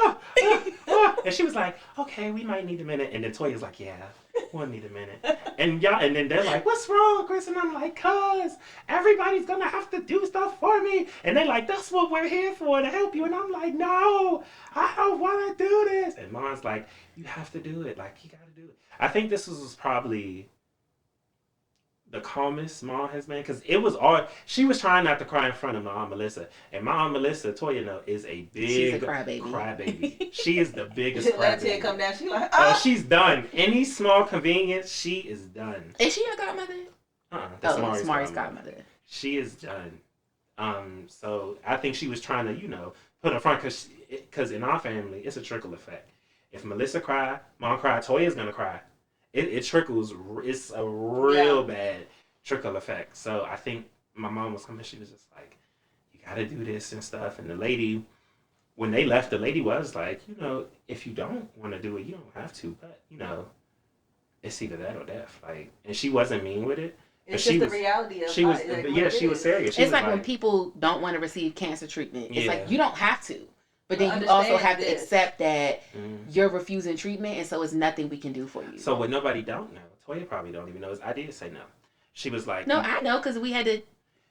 C: and she was like, okay, we might need a minute. And then Toya's like, yeah, we'll need a minute. And then they're like, what's wrong, Chris? And I'm like, cuz everybody's gonna have to do stuff for me. And they're like, that's what we're here for, to help you. And I'm like, no, I don't want to do this. And Mom's like, you have to do it. Like, you got to do it. I think this was probably the calmest Mom has been, because it was all, she was trying not to cry in front of my Aunt Melissa. And my Aunt Melissa, Toya, is a big crybaby. She is the biggest crybaby.
B: Let her come down. She's like, oh.
C: She's done. Any small convenience, she is done.
A: Is she your godmother?
C: That's
A: Mari's godmother.
C: She is done. So I think she was trying to, put her front, because in our family, it's a trickle effect. If Melissa cry, Mom cry, Toya's gonna cry. It trickles. It's a real bad trickle effect. So I think my mom was coming. She was just like, you got to do this and stuff. And the lady, when they left, the lady was like, if you don't want to do it, you don't have to. But, it's either that or death. Like, and she wasn't mean with it.
B: It's just the reality of
C: she was. She was serious.
A: It's like when people don't want to receive cancer treatment. It's like, you don't have to. But then you also have to accept that you're refusing treatment, and so it's nothing we can do for you.
C: So what nobody don't know, Toya probably don't even know this. I did say no. She was like,
A: no, I know, because we had to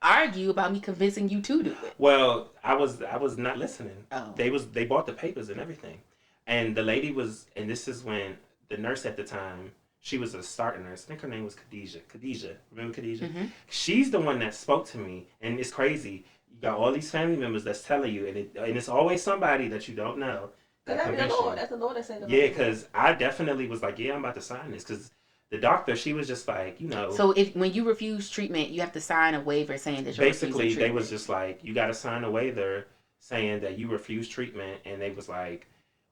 A: argue about me convincing you to do it.
C: well, I was not listening.
A: Oh.
C: They bought the papers and everything. And the lady was, and this is when the nurse at the time, she was a starting nurse. I think her name was Khadijah. Remember Khadijah? Mm-hmm. She's the one that spoke to me. And it's crazy. You got all these family members that's telling you, and it's always somebody that you don't know.
B: That's the Lord. That's the Lord that said.
C: Yeah, because I definitely was like, yeah, I'm about to sign this. Because the doctor, she was just like,
A: So when you refuse treatment, you have to sign a waiver saying that you're
C: basically, they was just like, you got to sign a waiver saying that you refuse treatment. And they was like,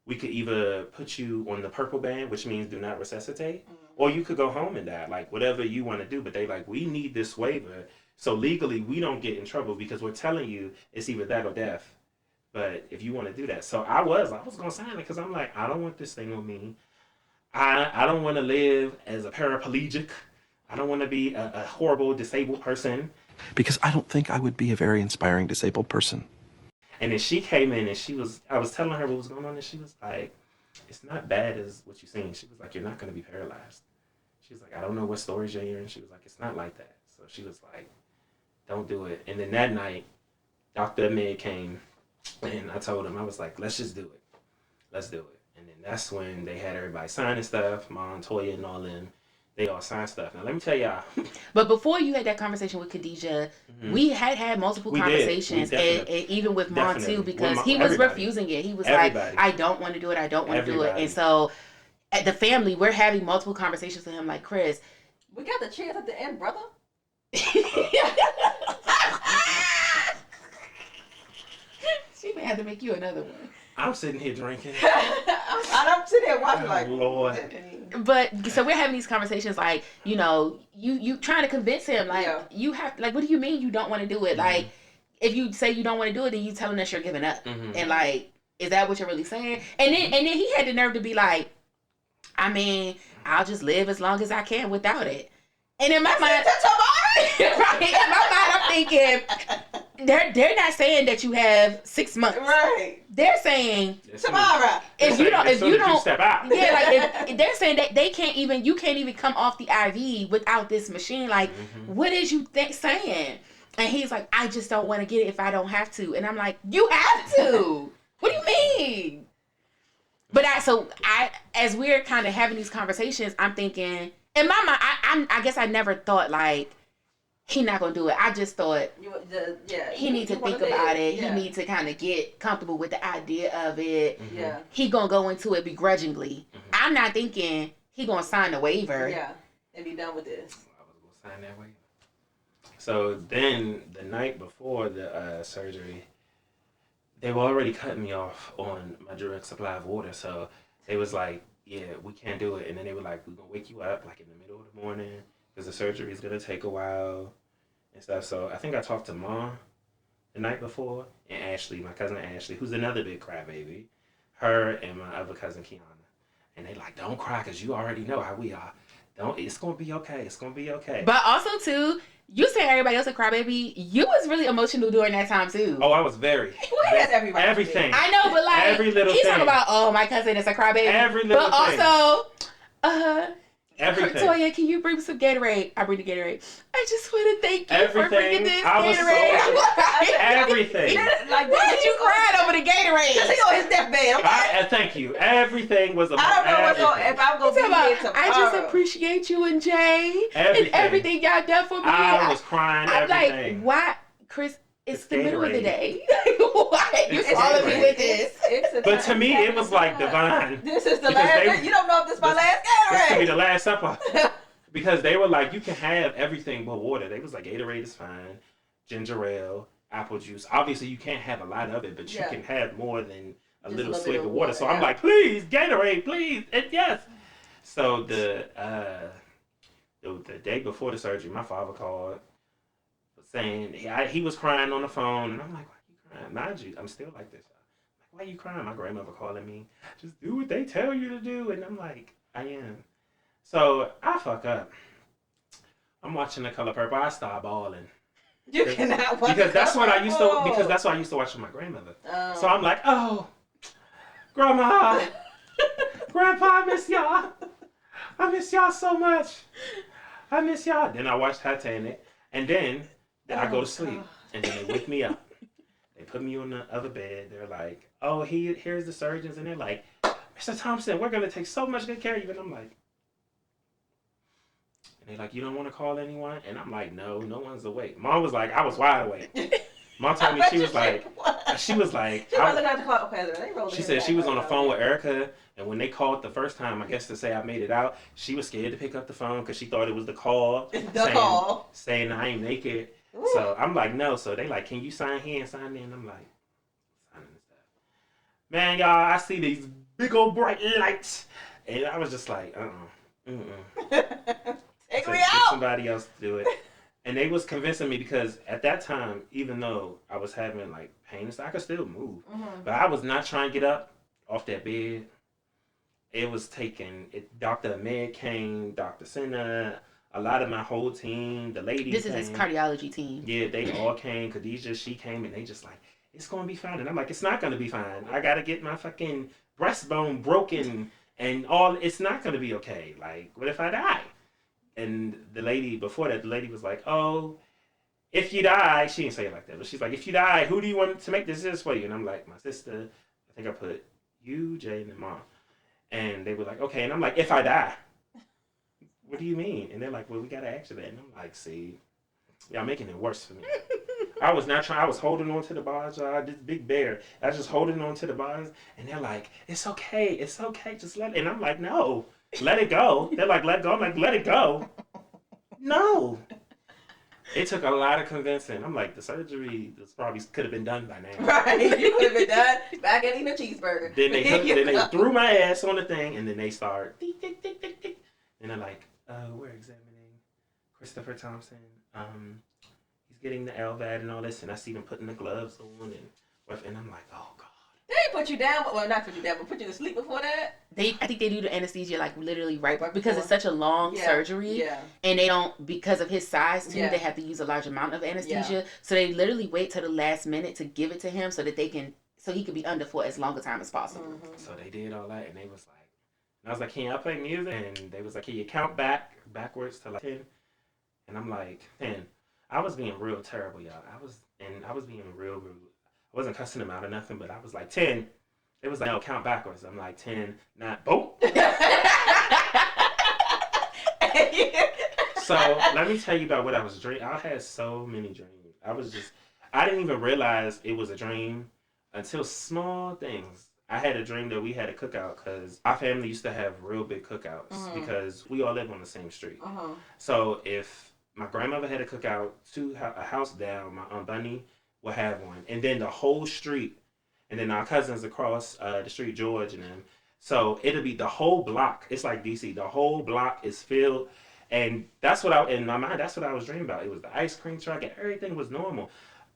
C: we could either put you on the purple band, which means do not resuscitate, or you could go home and die, like whatever you want to do. But they like, we need this waiver. So legally, we don't get in trouble because we're telling you it's either that or death. But if you want to do that. So I was going to sign it because I'm like, I don't want this thing on me. I don't want to live as a paraplegic. I don't want to be a horrible disabled person.
E: Because I don't think I would be a very inspiring disabled person.
C: And then she came in and I was telling her what was going on, and she was like, it's not bad as what you're seeing. She was like, you're not going to be paralyzed. She was like, I don't know what stories you're hearing. She was like, it's not like that. So she was like, don't do it. And then that night, Dr. Ahmed came, and I told him, I was like, let's just do it. Let's do it. And then that's when they had everybody signing stuff, Mom, Toya, and all them. They all signed stuff. Now, let me tell y'all.
A: But before you had that conversation with Khadijah, we had multiple conversations, and even with Mom, too, because he was refusing it. He was like, I don't want to do it. I don't want to do it. And so, at the family, we're having multiple conversations with him, like, Chris.
B: We got the chance at the end, brother.
A: She may have to make you another one.
C: I'm sitting here drinking.
B: I'm sitting here watching like,
C: Lord.
A: But so we're having these conversations like, you trying to convince him like you have like, what do you mean you don't want to do it? Like, if you say you don't want to do it, then you telling us you're giving up. And like, is that what you're really saying? And then he had the nerve to be like, I mean, I'll just live as long as I can without it. And in my mind, right? In my mind, I'm thinking they're not saying that you have 6 months.
B: Right.
A: They're saying
B: tomorrow.
A: If you don't
C: step out.
A: Yeah, like if they're saying that you can't even come off the IV without this machine. Like, what is you saying? And he's like, I just don't want to get it if I don't have to. And I'm like, you have to. What do you mean? But as we're kind of having these conversations, I'm thinking, in my mind, I guess I never thought like, he not gonna do it. I just thought he needs to think about it. He needs to kind of get comfortable with the idea of it.
B: Yeah.
A: He gonna go into it begrudgingly. I'm not thinking he gonna sign the waiver.
B: Yeah, and be done with this.
C: I was gonna sign that waiver. So then the night before the surgery, they were already cutting me off on my direct supply of water. So they was like, yeah, we can't do it. And then they were like, we're gonna wake you up like in the middle of the morning, because the surgery is going to take a while and stuff. So I think I talked to Mom the night before, and Ashley, my cousin Ashley, who's another big crybaby, her and my other cousin Kiana. And they like, don't cry because you already know how we are. It's going to be okay. It's going to be okay.
A: But also, too, you say everybody else a crybaby. You was really emotional during that time, too.
C: Oh, I was very.
B: Well, he has everybody.
C: Everything.
A: I know, but like,
C: every little
A: he's
C: thing.
A: talking about, oh, my cousin is a crybaby.
C: Every little thing.
A: But also,
C: everything.
A: Toya, can you bring some Gatorade? I bring the Gatorade. I just want to thank you for bringing this Gatorade.
C: Everything.
A: Why did you cry over the Gatorade?
B: Because he on his deathbed.
C: Thank you. Everything was about
B: I don't know if I'm going to be here tomorrow.
A: I just appreciate you and Jay and everything y'all done for me.
C: I was crying.
A: I'm
C: everything.
A: like, why, Chris? It's the middle of the
C: Gatorade.
A: day. Why you calling me with this?
C: But to me, it was like divine.
B: This is the last. You don't know if this is my last Gatorade.
C: This could be the last supper. Because they were like, you can have everything but water. They was like, Gatorade is fine, ginger ale, apple juice. Obviously, you can't have a lot of it, but you can have more than a little swig of water. So I'm like, please, Gatorade, please, and yes. So the day before the surgery, my father called, saying he was crying on the phone, and I'm like, why are you crying? Mind you, I'm still like this. I'm like, why are you crying? My grandmother calling me, just do what they tell you to do, and I'm like, I am. So I fuck up. I'm watching The Color Purple. I start bawling.
B: You cannot watch
C: because that's what I used to. Because that's what I used to watch with my grandmother. So I'm like, oh, Grandma, Grandpa, I miss y'all. I miss y'all so much. I miss y'all. Then I watch Titanic, and then I go to sleep, and then they wake me up. They put me on the other bed. They're like, "Oh, here's the surgeons," and they're like, "Mr. Thompson, we're gonna take so much good care of you." And I'm like, and they're like, "You don't want to call anyone?" And I'm like, "No, no one's awake." Mom was like, "I was wide awake." Mom told me she was like, she was like, she said she was on the phone with Erica, and when they called the first time, I guess to say I made it out, she was scared to pick up the phone because she thought it was the call, saying I ain't make it. Ooh. So I'm like, no. So they like, can you sign here and sign there? And I'm like, signing this stuff. Man, y'all, I see these big old bright lights, and I was just like,
B: Take me out.
C: Get somebody else to do it. And they was convincing me because at that time, even though I was having like pain, I could still move. Mm-hmm. But I was not trying to get up off that bed. It was taking it. Dr. Ahmed came, Dr. Senna, a lot of my whole team, the ladies.
A: This is his cardiology team.
C: Yeah, they all came. Khadijah, she came, and they just like, it's gonna be fine. And I'm like, it's not gonna be fine. I gotta get my fucking breastbone broken and all. It's not gonna be okay. Like, what if I die? And the lady before that, the lady was like, "Oh, if you die," she didn't say it like that, but she's like, "If you die, who do you want to make this for you?" And I'm like, "My sister." I think I put you, Jay, and Mom. And they were like, "Okay." And I'm like, "If I die, what do you mean?" And they're like, "Well, we got an accident." And I'm like, "See, y'all making it worse for me." I was not trying. I was holding on to the bars, this big bear. I was just holding on to the bars, and they're like, "It's okay, it's okay, just let it." And I'm like, "No. Let it go." They're like, "Let go." I'm like, "Let it go." No. It took a lot of convincing. I'm like, the surgery probably could have been done by now.
B: Right. You could have been done back at eating a cheeseburger.
C: Then they threw my ass on the thing, and then they start. And they're like, we're examining Christopher Thompson. He's getting the LVAD and all this. And I see them putting the gloves on. And I'm like, oh, God.
B: They put you down, well, not put you down, but put you to sleep before that?
A: I think they do the anesthesia like literally right because it's such a long surgery.
B: Yeah.
A: And they don't, because of his size too, they have to use a large amount of anesthesia. Yeah. So they literally wait till the last minute to give it to him so that he can be under for as long a time as possible.
C: Mm-hmm. So they did all that, and they was like, and I was like, "Can y'all play music?" And they was like, "Can you count backwards to like 10?" And I'm like, 10. I was being real terrible, y'all. I was being real rude. I wasn't cussing them out or nothing, but I was like, 10. It was like, no, count backwards. I'm like, 10, 9, boom. So let me tell you about what I was dreaming. I had so many dreams. I didn't even realize it was a dream until small things. I had a dream that we had a cookout because our family used to have real big cookouts because we all live on the same street. So if my grandmother had a cookout, a house down, my Aunt Bunny will have one, and then the whole street, and then our cousins across the street, George and them. So it'll be the whole block. It's like DC. The whole block is filled, and that's what in my mind. That's what I was dreaming about. It was the ice cream truck, and everything was normal.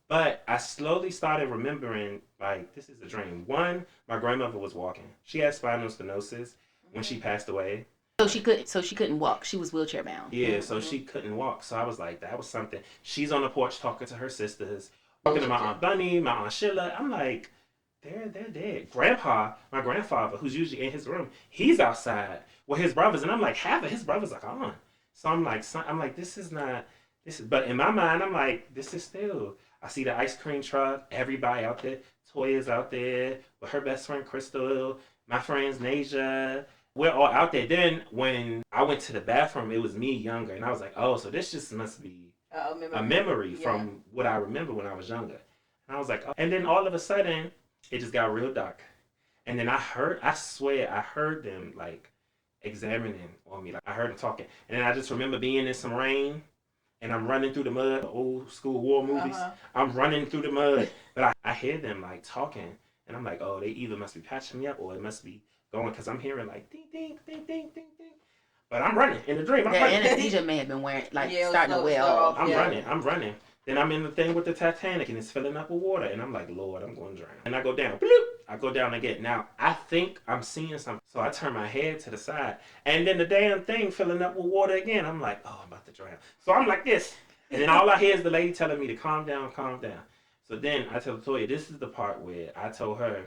C: But I slowly started remembering, like, this is a dream. One, my grandmother was walking. She had spinal stenosis when she passed away.
A: So she couldn't walk. She was wheelchair bound.
C: Yeah, so she couldn't walk. So I was like, that was something. She's on the porch talking to her sisters. Talking to my Aunt Bunny, my Aunt Sheila. I'm like, they're dead. My grandfather, who's usually in his room, he's outside with his brothers. And I'm like, half of his brothers are gone. So I'm like, this is, but in my mind, I'm like, this is still, I see the ice cream truck, everybody out there. Toya's out there with her best friend, Crystal, my friends, Nasia. We're all out there. Then when I went to the bathroom, it was me younger. And I was like, oh, so this just must be a memory from what I remember when I was younger. And I was like, oh. And then all of a sudden, it just got real dark. And then I swear, I heard them like examining on me. Like I heard them talking. And then I just remember being in some rain and I'm running through the mud, old school war movies. I'm running through the mud, but I hear them like talking. And I'm like, oh, they either must be patching me up or it must be going because I'm hearing like ding, ding, ding, ding, ding, ding. But I'm running in the dream.
A: The anesthesia may have been wearing, starting to wear off.
C: I'm running. Then I'm in the thing with the Titanic and it's filling up with water. And I'm like, Lord, I'm going to drown. And I go down. Bloop! I go down again. Now, I think I'm seeing something. So I turn my head to the side. And then the damn thing filling up with water again. I'm like, oh, I'm about to drown. So I'm like this. And then all I hear is the lady telling me to calm down, calm down. So then I tell Toya, this is the part where I told her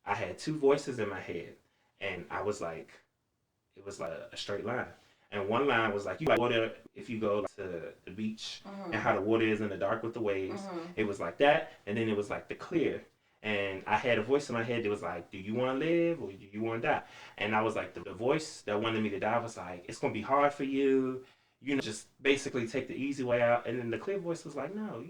C: I had two voices in my head. And I was like, it was like a straight line. And one line was like, you like water if you go to the beach and how the water is in the dark with the waves. It was like that. And then it was like the clear. And I had a voice in my head that was like, do you want to live or do you want to die? And I was like, the voice that wanted me to die was like, it's going to be hard for you. You know, just basically take the easy way out. And then the clear voice was like, no,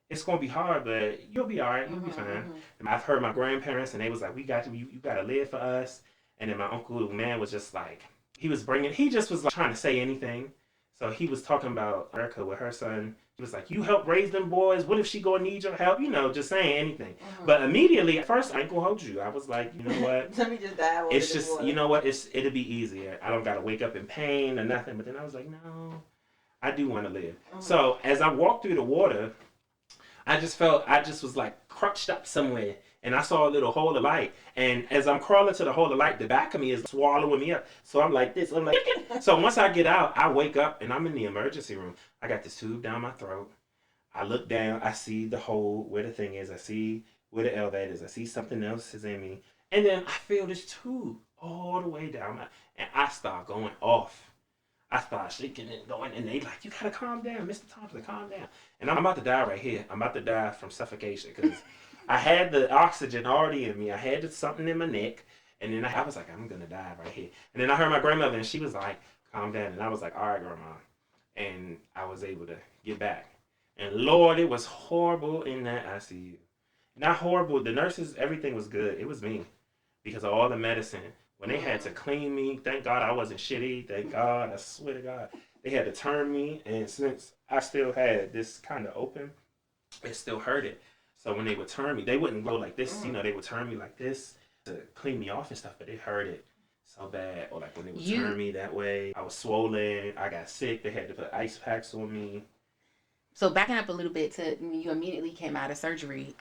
C: it's going to be hard, but you'll be all right. You'll be fine. And I've heard my grandparents and they was like, we got to, you got to live for us. And then my uncle, man, was just like, he just was like trying to say anything. So he was talking about Erica with her son. He was like, you help raise them boys. What if she gonna need your help? You know, just saying anything. But immediately, at first, I ain't gonna hold you. I was like, you know what?
B: Let me just dive over
C: it's just, you know what? It'll be easier. I don't gotta wake up in pain or nothing. But then I was like, no, I do want to live. So as I walked through the water, I just was like crunched up somewhere. And I saw a little hole of light. And as I'm crawling to the hole of light, the back of me is swallowing me up. So I'm like this. I'm like, so once I get out, I wake up and I'm in the emergency room. I got this tube down my throat. I look down. I see the hole where the thing is. I see where the LVAD is. I see something else is in me. And then I feel this tube all the way down. And I start going off. I start shaking and going. And they like, you got to calm down. Mr. Thompson, calm down. And I'm about to die right here. I'm about to die from suffocation because I had the oxygen already in me. I had something in my neck. And then I was like, I'm going to die right here. And then I heard my grandmother, and she was like, calm down. And I was like, all right, Grandma. And I was able to get back. And Lord, it was horrible in that ICU. Not horrible. The nurses, everything was good. It was me. Because of all the medicine. When they had to clean me, thank God I wasn't shitty. Thank God. I swear to God. They had to turn me. And since I still had this kind of open, it still hurted. So when they would turn me, they wouldn't go like this, you know, they would turn me like this to clean me off and stuff, but it hurted so bad. Or like when they would turn me that way, I was swollen, I got sick, they had to put ice packs on me.
A: So backing up a little bit to when you immediately came out of surgery,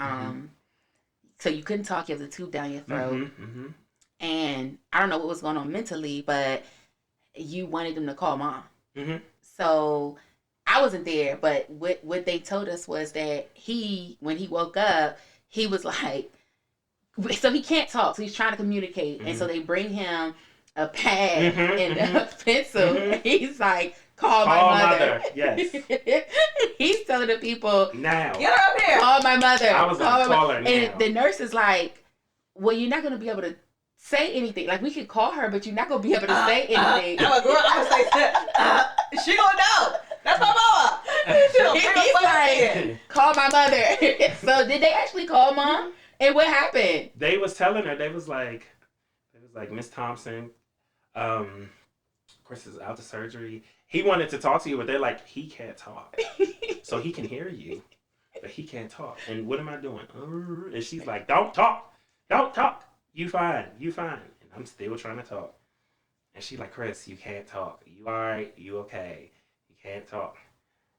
A: so you couldn't talk, you have the tube down your throat. And I don't know what was going on mentally, but you wanted them to call Mom. So I wasn't there, but what they told us was that when he woke up, he was like, so he can't talk, so he's trying to communicate. And so they bring him a pad and a pencil. And he's like, call my mother.
C: Yes.
A: He's telling the people,
C: now.
B: Get up here.
A: Call my mother.
C: I was like, call her now.
A: And the nurse is like, well, you're not going to be able to say anything. Like, we could call her, but you're not going to be able to say anything.
B: I was like, she gonna know. That's my mama.
A: He's like, call my mother. So did they actually call Mom? And what happened?
C: They was telling her, they was like, Miss Thompson, Chris is out of surgery. He wanted to talk to you, but they're like, he can't talk. So he can hear you, but he can't talk. And what am I doing? And she's like, don't talk. Don't talk. You fine. You fine. And I'm still trying to talk. And she's like, Chris, you can't talk. You all right? You okay? You can't talk.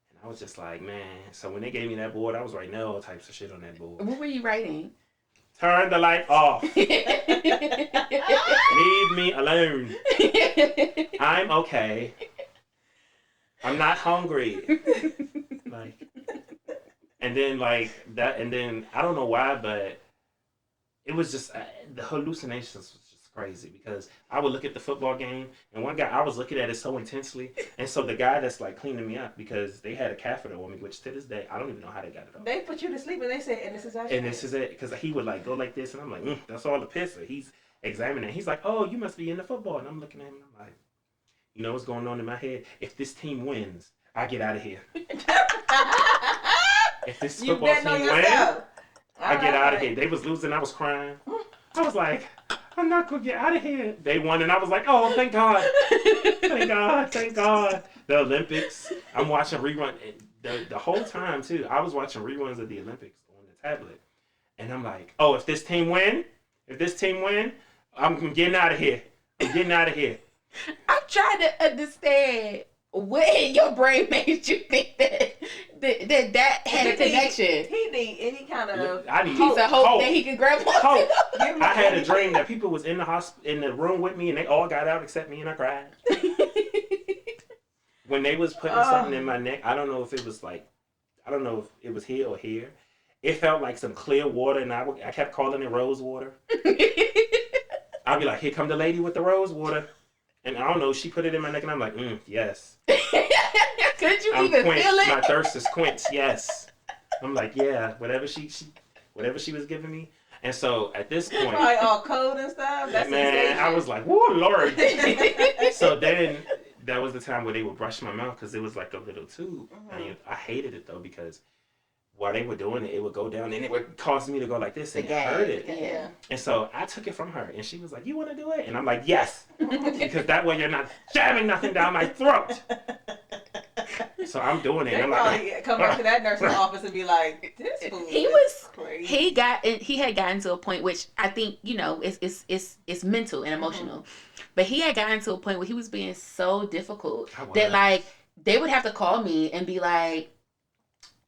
C: And I was just like, man. So when they gave me that board, I was writing all types of shit on that board.
A: What were you writing?
C: Turn the light off. Leave me alone. I'm okay. I'm not hungry. And then I don't know why, but it was just the hallucinations was just crazy because I would look at the football game and one guy, I was looking at it so intensely, and so the guy that's like cleaning me up, because they had a catheter on me, which to this day I don't even know how they got it off.
B: They put you to sleep and they said, and this is it, because
C: he would like go like this, and I'm like, that's all the piss. So he's examining it. He's like, oh, you must be into football, and I'm looking at him and I'm like, you know what's going on in my head? If this team wins, I get out of here. If this football team wins, I get out of here. They was losing, I was crying. I was like, I'm not gonna get out of here. They won, and I was like, oh, thank God. Thank God, thank God. The Olympics, I'm watching reruns. The whole time, too, I was watching reruns of the Olympics on the tablet. And I'm like, oh, if this team win, I'm getting out of here. I'm getting out of here.
A: I'm trying to understand what in your brain made you think that had a connection.
B: He need any kind of
A: hope that he can grab on.
C: Hope. I had a dream that people was in the room with me and they all got out except me, and I cried. When they was putting something in my neck, I don't know if it was here or here. It felt like some clear water, and I kept calling it rose water. I'd be like, here come the lady with the rose water. And I don't know, she put it in my neck, and I'm like, yes.
A: Could you
C: I'm
A: even
C: quenched.
A: feel it?
C: My thirst is quenched, yes. I'm like, yeah, whatever she was giving me. And so at this point,
B: probably all cold and stuff. That's
C: man, I was like, whoa, Lord. So then that was the time where they would brush my mouth because it was like a little tube. And I hated it though because while they were doing it, it would go down and it would cause me to go like this and it hurt it.
A: Yeah.
C: And so I took it from her and she was like, you want to do it? And I'm like, yes. Because that way you're not jamming nothing down my throat. So I'm doing it.
B: They
C: I'm
B: probably
C: like,
B: come back to that nurse's office and be like, "This fool
A: He
B: is
A: was
B: crazy."
A: he had gotten to a point which I think it's mental and emotional, but he had gotten to a point where he was being so difficult that like they would have to call me and be like,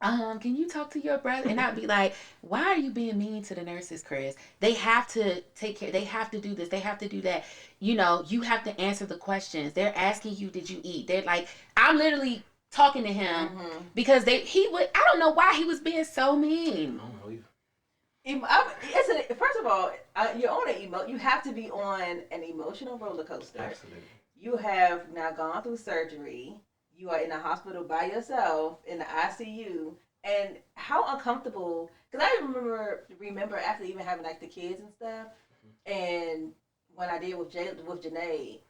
A: can you talk to your brother? And I'd be like, why are you being mean to the nurses, Chris? They have to take care. They have to do this. They have to do that. You know, you have to answer the questions. They're asking you, did you eat? They're like, I'm literally talking to him because I don't know why he was being so mean.
C: I don't know either.
B: First of all, you're on you have to be on an emotional roller coaster.
C: Absolutely.
B: You have now gone through surgery. You are in the hospital by yourself in the ICU, and how uncomfortable. Because I remember after even having like the kids and stuff, and when I did with Janae,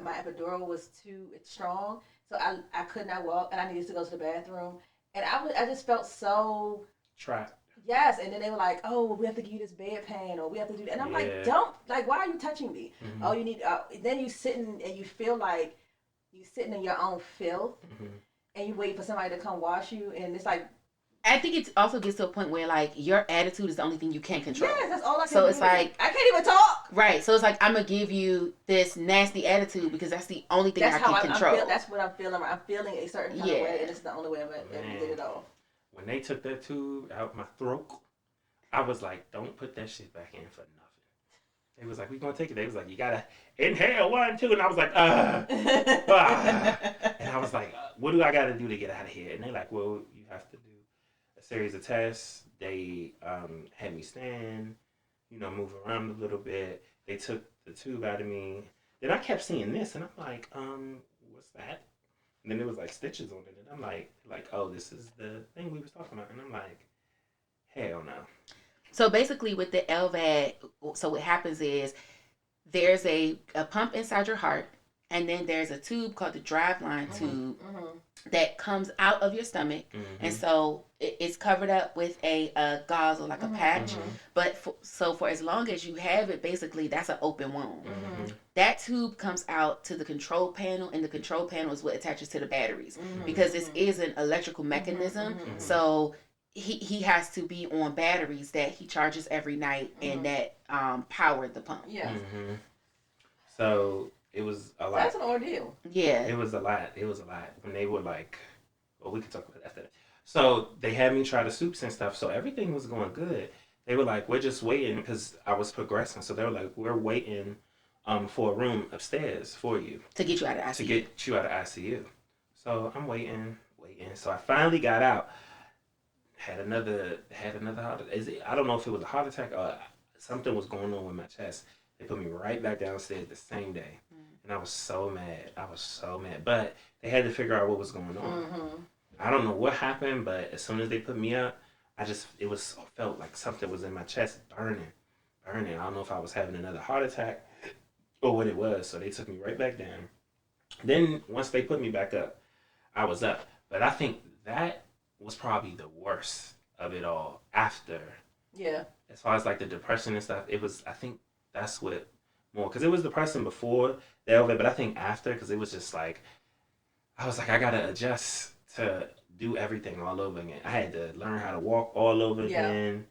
B: my epidural was too strong, so I could not walk, and I needed to go to the bathroom, and I just felt so
C: trapped.
B: Yes, and then they were like, "Oh, we have to give you this bedpan, or we have to do that," and I'm like, "Don't why are you touching me? Oh, you need." Then you sitting and you feel like you sitting in your own filth, and you wait for somebody to come wash you, and it's like.
A: I think it also gets to a point where like your attitude is the only thing you can't control.
B: Yes, that's all I can do.
A: So it's like
B: I can't even talk.
A: Right. So it's like I'm gonna give you this nasty attitude because that's the only thing I can control.
B: That's what I'm feeling. I'm feeling a certain kind of way, and it's the only way I'm gonna get it off.
C: When they took that tube out my throat, I was like, "Don't put that shit back in for nothing." They was like, "We gonna take it." They was like, "You gotta inhale 1, 2," and I was like, and I was like, "What do I gotta do to get out of here?" And they're like, "Well, you have to do a series of tests." They had me stand, move around a little bit. They took the tube out of me. Then I kept seeing this, and I'm like, what's that? And then there was like stitches on it, and I'm like, oh, this is the thing we was talking about, and I'm like, hell no.
A: So basically, with the LVAD, so what happens is there's a pump inside your heart, and then there's a tube called the driveline tube that comes out of your stomach, and so it's covered up with a gauze or like a patch. But for as long as you have it, basically that's an open wound. That tube comes out to the control panel, and the control panel is what attaches to the batteries because this is an electrical mechanism. So he has to be on batteries that he charges every night and that power the pump.
B: Yeah.
C: So it was a lot.
B: That's an ordeal.
A: Yeah.
C: It was a lot. When they were like, well, we could talk about that after that. So they had me try the soups and stuff. So everything was going good. They were like, we're just waiting because I was progressing. So they were like, we're waiting for a room upstairs for you.
A: To get you out of ICU.
C: To get you out of ICU. So I'm waiting. So I finally got out. Had another heart attack. I don't know if it was a heart attack or something was going on with my chest. They put me right back downstairs the same day. And I was so mad. But they had to figure out what was going on. I don't know what happened, but as soon as they put me up, felt like something was in my chest burning. I don't know if I was having another heart attack or what it was. So they took me right back down. Then once they put me back up, I was up. But I think that was probably the worst of it all after.
B: Yeah.
C: As far as like the depression and stuff, I think that's what more, because it was depressing before the LVAD, but I think after, because it was just like, I was like, I gotta adjust to do everything all over again. I had to learn how to walk all over again,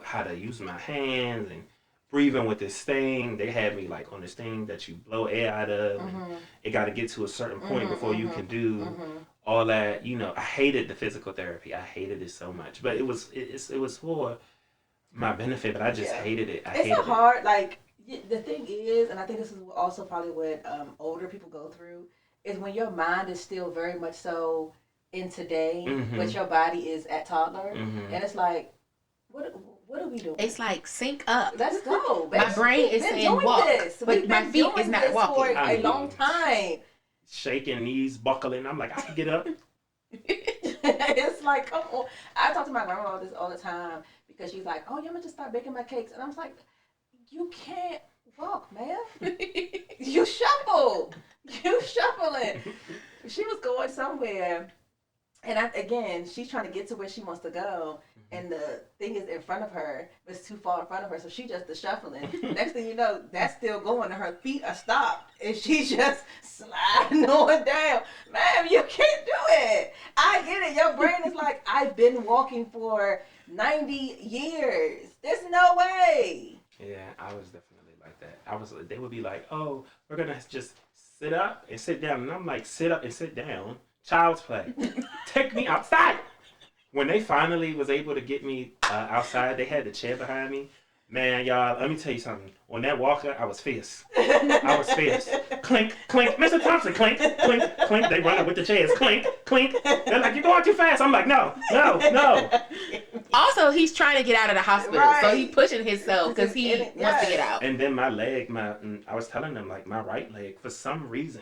C: how to use my hands and breathing with this thing. They had me like on this thing that you blow air out of, and it got to get to a certain point before you can do all that. I hated the physical therapy. I hated it so much, but it was for my benefit, but I just hated it.
B: The thing is, and I think this is also probably what older people go through, is when your mind is still very much so in today, but your body is at toddler, and it's like, what are we doing?
A: It's like sync up.
B: Let's go.
A: My brain is saying walk, but my feet is not walking.
B: For a long time.
C: Shaking, knees buckling. I'm like, I can get up.
B: It's like, come on. I talk to my grandma about this all the time because she's like, oh, yeah, I'm going to just start baking my cakes. And I'm like, you can't walk, man. You shuffle. You shuffling. She was going somewhere. And again, she's trying to get to where she wants to go. And the thing is in front of her. It's too far in front of her. So she just the shuffling. Next thing you know, that's still going. And her feet are stopped. And she's just sliding on down. Ma'am, you can't do it. I get it. Your brain is like, I've been walking for 90 years. There's no way.
C: Yeah, I was definitely like that. They would be like, oh, we're going to just sit up and sit down. And I'm like, sit up and sit down. Child's play. Take me outside. When they finally was able to get me outside, they had the chair behind me. Man, y'all, let me tell you something. On that walker, I was fierce. I was fierce. Clink, clink. Mr. Thompson, clink, clink, clink. They running with the chairs. Clink, clink. They're like, you're going too fast. I'm like, no.
A: Also, he's trying to get out of the hospital. Right. So he's pushing himself because he wants to get out.
C: And then my leg, I was telling them, like, my right leg, for some reason,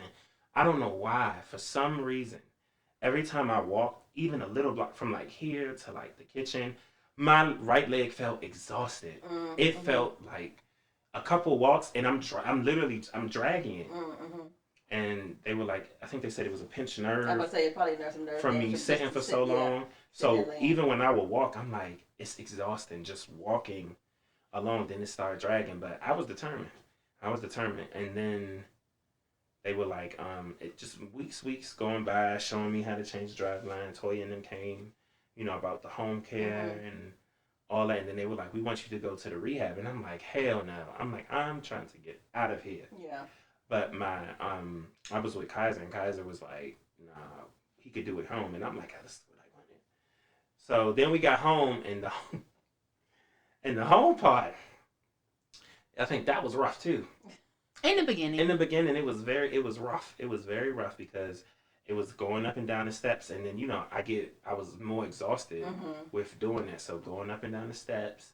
C: I don't know why, for some reason, every time I walk, even a little block from like here to like the kitchen, my right leg felt exhausted. Mm-hmm. It felt like a couple walks and I'm dragging it. Mm-hmm. And they were like, I think they said it was a pinched nerve.
B: I was say it probably some nerve
C: from me sitting for so long. Yeah. So even when I would walk, I'm like, it's exhausting just walking alone. Then it started dragging, but I was determined. And then they were like, it just weeks going by, showing me how to change the drive line. Toya and them came, about the home care and all that. And then they were like, we want you to go to the rehab. And I'm like, hell no. I'm like, I'm trying to get out of here. Yeah. But I was with Kaiser, and Kaiser was like, nah, he could do it home. And I'm like, that's what I wanted. So then we got home, and the home part, I think that was rough too.
A: In the beginning,
C: it was rough. It was very rough because it was going up and down the steps, and then I was more exhausted with doing that. So going up and down the steps,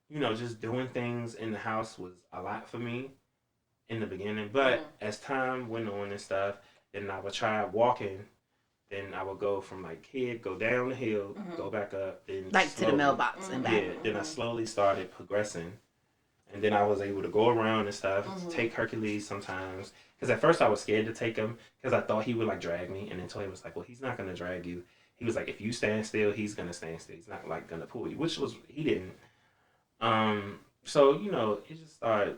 C: and just doing things in the house was a lot for me in the beginning. But as time went on and stuff, then I would try walking. Then I would go from like here, go down the hill, go back up, then
A: like slowly, to the mailbox and back.
C: Yeah. Then I slowly started progressing. And then I was able to go around and stuff, take Hercules sometimes. Because at first I was scared to take him because I thought he would like drag me. And then Toya was like, well, he's not going to drag you. He was like, if you stand still, he's going to stand still. He's not like going to pull you, he didn't. So, it just started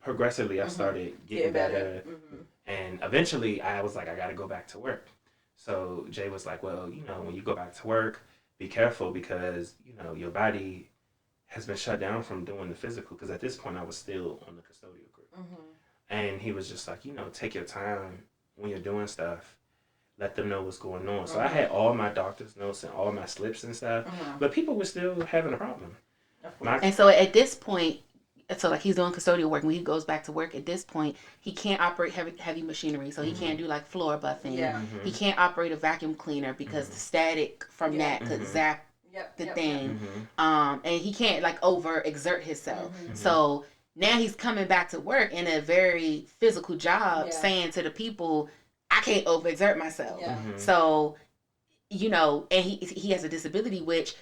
C: progressively. I started getting better. And eventually I was like, I got to go back to work. So Jay was like, well, when you go back to work, be careful because, your body has been shut down from doing the physical, because at this point I was still on the custodial group. And he was just like, take your time when you're doing stuff, let them know what's going on. So I had all my doctor's notes and all my slips and stuff, but people were still having a problem.
A: And so at this point, so like he's doing custodial work, when he goes back to work, at this point he can't operate heavy machinery, so he can't do like floor buffing. He can't operate a vacuum cleaner because the static from that could zap the thing. And he can't like overexert himself. So now he's coming back to work in a very physical job, saying to the people, I can't overexert myself. So, and he has a disability, which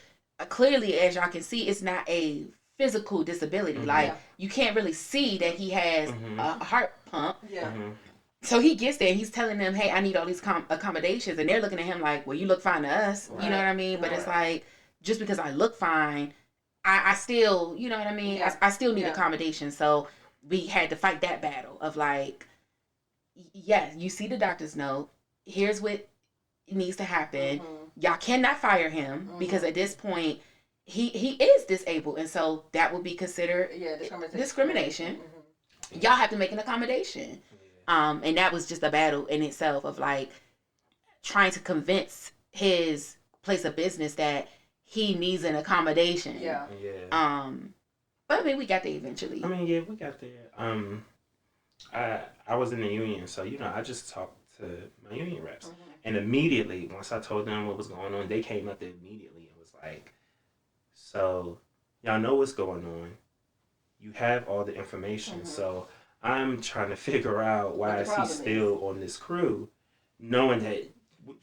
A: clearly, as y'all can see, it's not a physical disability. Like you can't really see that he has a heart pump. So he gets there and he's telling them, hey, I need all these accommodations. And they're looking at him like, well, you look fine to us. You know what I mean? But it's like, just because I look fine, I still, you know what I mean? I still need accommodations. So we had to fight that battle of like, you see the doctor's note. Here's what needs to happen. Y'all cannot fire him because at this point, he is disabled. And so that would be considered discrimination. Y'all have to make an accommodation. And that was just a battle in itself of like trying to convince his place of business that he needs an accommodation. But I mean, we got there eventually.
C: I mean, yeah, we got there. I was in the union, so I just talked to my union reps, and immediately once I told them what was going on, they came up there immediately and was like, "So Y'all know what's going on. You have all the information. So I'm trying to figure out why is he still on this crew, knowing that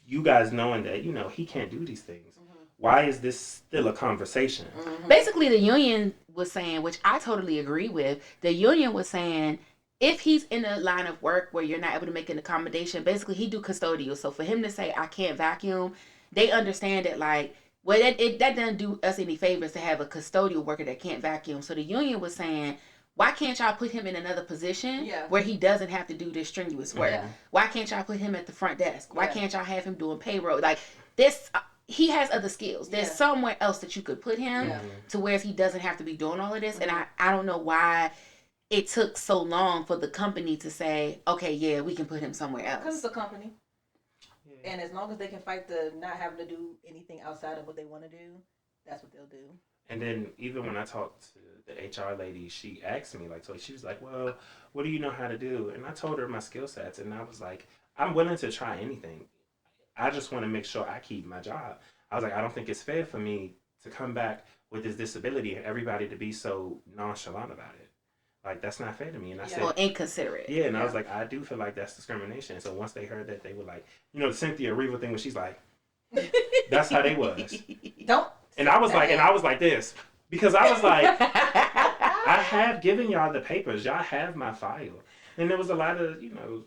C: you guys knowing that, you know, he can't do these things. Why is this still a conversation?
A: Basically, the union was saying, which I totally agree with, the union was saying, if he's in a line of work where you're not able to make an accommodation, basically he do custodial. So for him to say, I can't vacuum, they understand it like, well, that doesn't do us any favors to have a custodial worker that can't vacuum. So the union was saying, why can't y'all put him in another position where he doesn't have to do this strenuous work? Yeah. Why can't y'all put him at the front desk? Why can't y'all have him doing payroll? Like this, he has other skills. There's somewhere else that you could put him to where he doesn't have to be doing all of this. And I don't know why it took so long for the company to say, okay, yeah, we can put him somewhere else.
B: Because it's a company. And as long as they can fight the not having to do anything outside of what they want to do, that's what they'll do.
C: And then even when I talked to the HR lady, she asked me, like, so she was like, well, what do you know how to do? And I told her my skill sets, and I was like, I'm willing to try anything. I just want to make sure I keep my job. I was like, I don't think it's fair for me to come back with this disability and everybody to be so nonchalant about it. Like, that's not fair to me. And I said,
A: or inconsiderate.
C: Yeah, and I was like, I do feel like that's discrimination. So once they heard that, they were like, you know, the Cynthia Erivo thing where she's like, that's how they was.
B: Don't.
C: And I was like this. Because I was like, I have given y'all the papers. Y'all have my file. And there was a lot of, you know,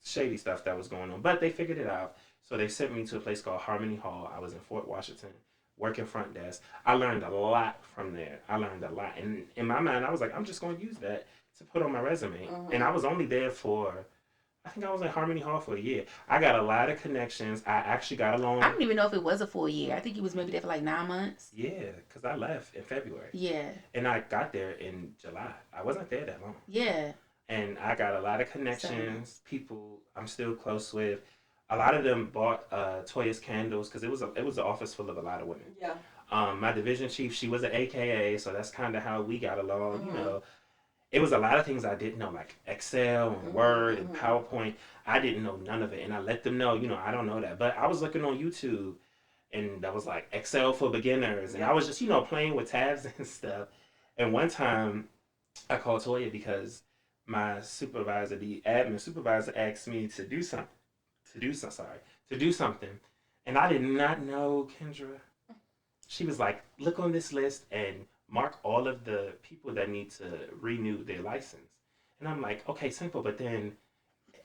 C: shady stuff that was going on. But they figured it out. So they sent me to a place called Harmony Hall. I was in Fort Washington, working front desk. I learned a lot from there. And in my mind, I was like, I'm just going to use that to put on my resume. And I was only there for, I think I was at Harmony Hall for a year. I got a lot of connections. I actually got along.
A: I don't even know if it was a full year. I think he was maybe there for like 9 months.
C: Yeah, because I left in February.
A: Yeah.
C: And I got there in July. I wasn't there that long.
A: Yeah.
C: And I got a lot of connections, people I'm still close with. A lot of them bought Toya's candles because it was an office full of a lot of women.
B: Yeah.
C: My division chief, she was an AKA, so that's kind of how we got along. You know, it was a lot of things I didn't know, like Excel and Word and PowerPoint. I didn't know none of it, and I let them know, you know, I don't know that. But I was looking on YouTube, and that was like Excel for beginners, and I was just, you know, playing with tabs and stuff. And one time, I called Toya because my supervisor, the admin supervisor, asked me to do something. And I did not know Kendra. She was like, look on this list and mark all of the people that need to renew their license. And I'm like, okay, simple. But then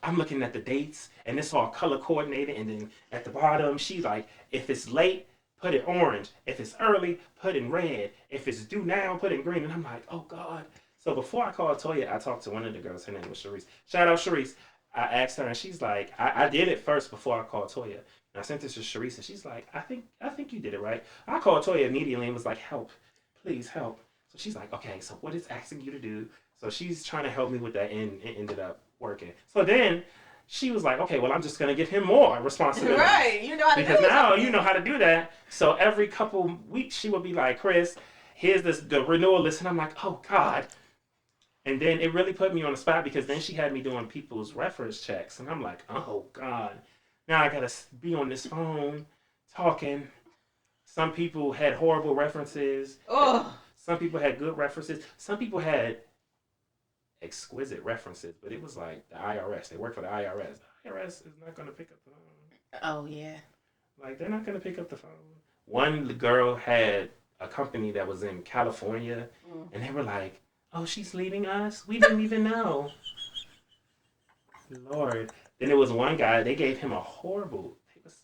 C: I'm looking at the dates and it's all color coordinated. And then at the bottom, she's like, if it's late, put it orange. If it's early, put in red. If it's due now, put in green. And I'm like, oh God. So before I called Toya, I talked to one of the girls. Her name was Sharice. Shout out Sharice. I asked her, and she's like, I did it first before I called Toya. And I sent this to Sharice, and she's like, I think you did it right. I called Toya immediately and was like, help, please help. So she's like, okay, so what is asking you to do? So she's trying to help me with that, and it ended up working. So then she was like, okay, well, I'm just going to give him more responsibility.
B: Right, you know how to do that.
C: Because now you know how to do that. So every couple weeks, she would be like, Chris, here's the renewal list. And I'm like, oh, God. And then it really put me on the spot because then she had me doing people's reference checks. And I'm like, oh, God. Now I got to be on this phone talking. Some people had horrible references.
B: Oh.
C: Some people had good references. Some people had exquisite references. But it was like the IRS. They work for the IRS. The IRS is not going to pick up the phone.
A: Oh, yeah.
C: Like, they're not going to pick up the phone. One girl had a company that was in California. And they were like, oh, she's leaving us? We didn't even know. Lord. Then there was one guy, they gave him a horrible, they was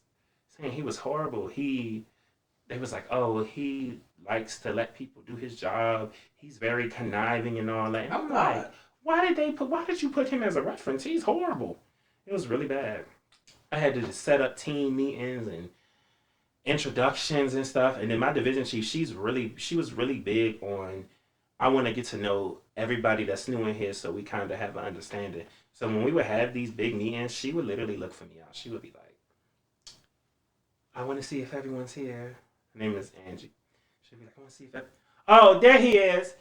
C: saying he was horrible. They was like, oh, he likes to let people do his job. He's very conniving and all that. And I'm like, why did you put him as a reference? He's horrible. It was really bad. I had to just set up team meetings and introductions and stuff. And then my division chief, she was really big on, I want to get to know everybody that's new in here so we kind of have an understanding. So when we would have these big meetings, she would literally look for me out. She would be like, I want to see if everyone's here. Her name is Angie. She'd be like, I want to see if oh, there he is.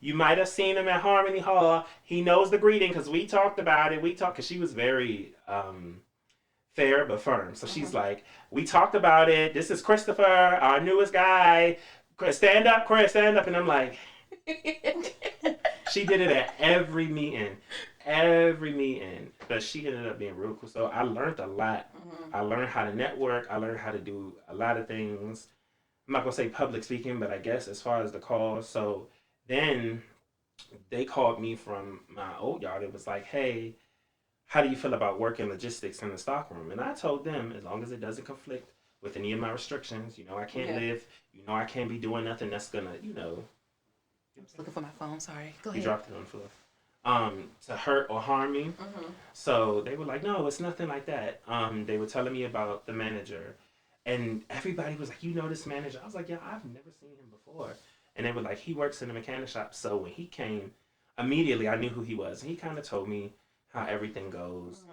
C: You might have seen him at Harmony Hall. He knows the greeting because we talked about it. Because she was very fair but firm. So she's like, we talked about it. This is Christopher, our newest guy. Chris, stand up, Chris, stand up. And I'm like, she did it at every meeting. But she ended up being real cool. So I learned a lot. I learned how to network. I learned how to do a lot of things. I'm not going to say public speaking, but I guess as far as the calls. So then they called me from my old yard. It was like, hey, how do you feel about working logistics in the stockroom? And I told them, as long as it doesn't conflict with any of my restrictions, I can't live, I can't be doing nothing that's going to,
A: I was looking for my phone, sorry. Go ahead.
C: You dropped it on the floor. To hurt or harm me. So they were like, no, it's nothing like that. They were telling me about the manager. And everybody was like, this manager? I was like, yeah, I've never seen him before. And they were like, he works in the mechanic shop. So when he came, immediately I knew who he was. And he kind of told me how everything goes.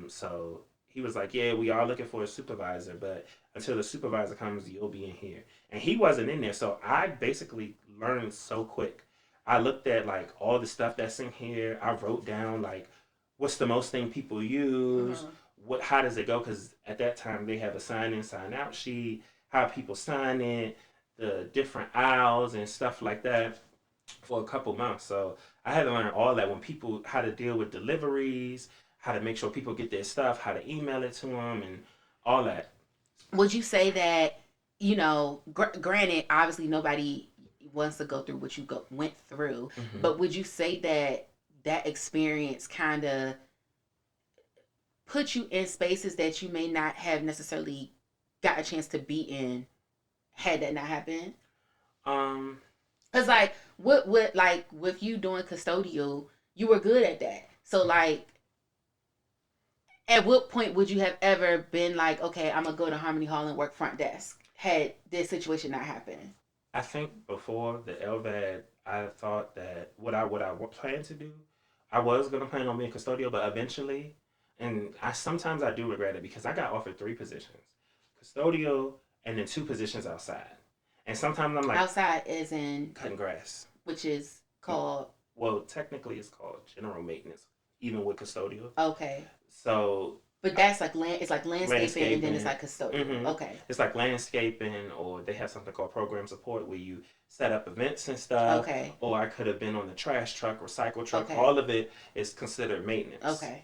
C: So he was like, yeah, we are looking for a supervisor, but until the supervisor comes, you'll be in here. And he wasn't in there. So I basically learned so quick. I looked at like all the stuff that's in here. I wrote down like, what's the most thing people use? How does it go? Because at that time they have a sign in, sign out sheet, how people sign it, the different aisles and stuff like that for a couple months. So I had to learn all that how to deal with deliveries, how to make sure people get their stuff, how to email it to them and all that.
A: Would you say that, granted, obviously nobody wants to go through what you went through, but would you say that experience kind of put you in spaces that you may not have necessarily got a chance to be in had that not happened? Cause like what like with you doing custodial, you were good at that. So like, at what point would you have ever been like, okay, I'm gonna go to Harmony Hall and work front desk? Had this situation not happened?
C: I think before the LVAD, I thought that what I planned to do, I was gonna plan on being custodial, but eventually, and sometimes I do regret it because I got offered 3 positions, custodial, and then 2 positions outside. And sometimes I'm like,
A: outside is in
C: cutting grass,
A: which is called.
C: Well, technically it's called general maintenance, even with custodial.
A: Okay.
C: So.
A: But that's like it's like landscaping, and then it's like custodial. Okay.
C: It's like landscaping, or they have something called program support where you set up events and stuff.
A: Okay.
C: Or I could have been on the trash truck or cycle truck.
A: Okay.
C: All of it is considered maintenance.
A: Okay.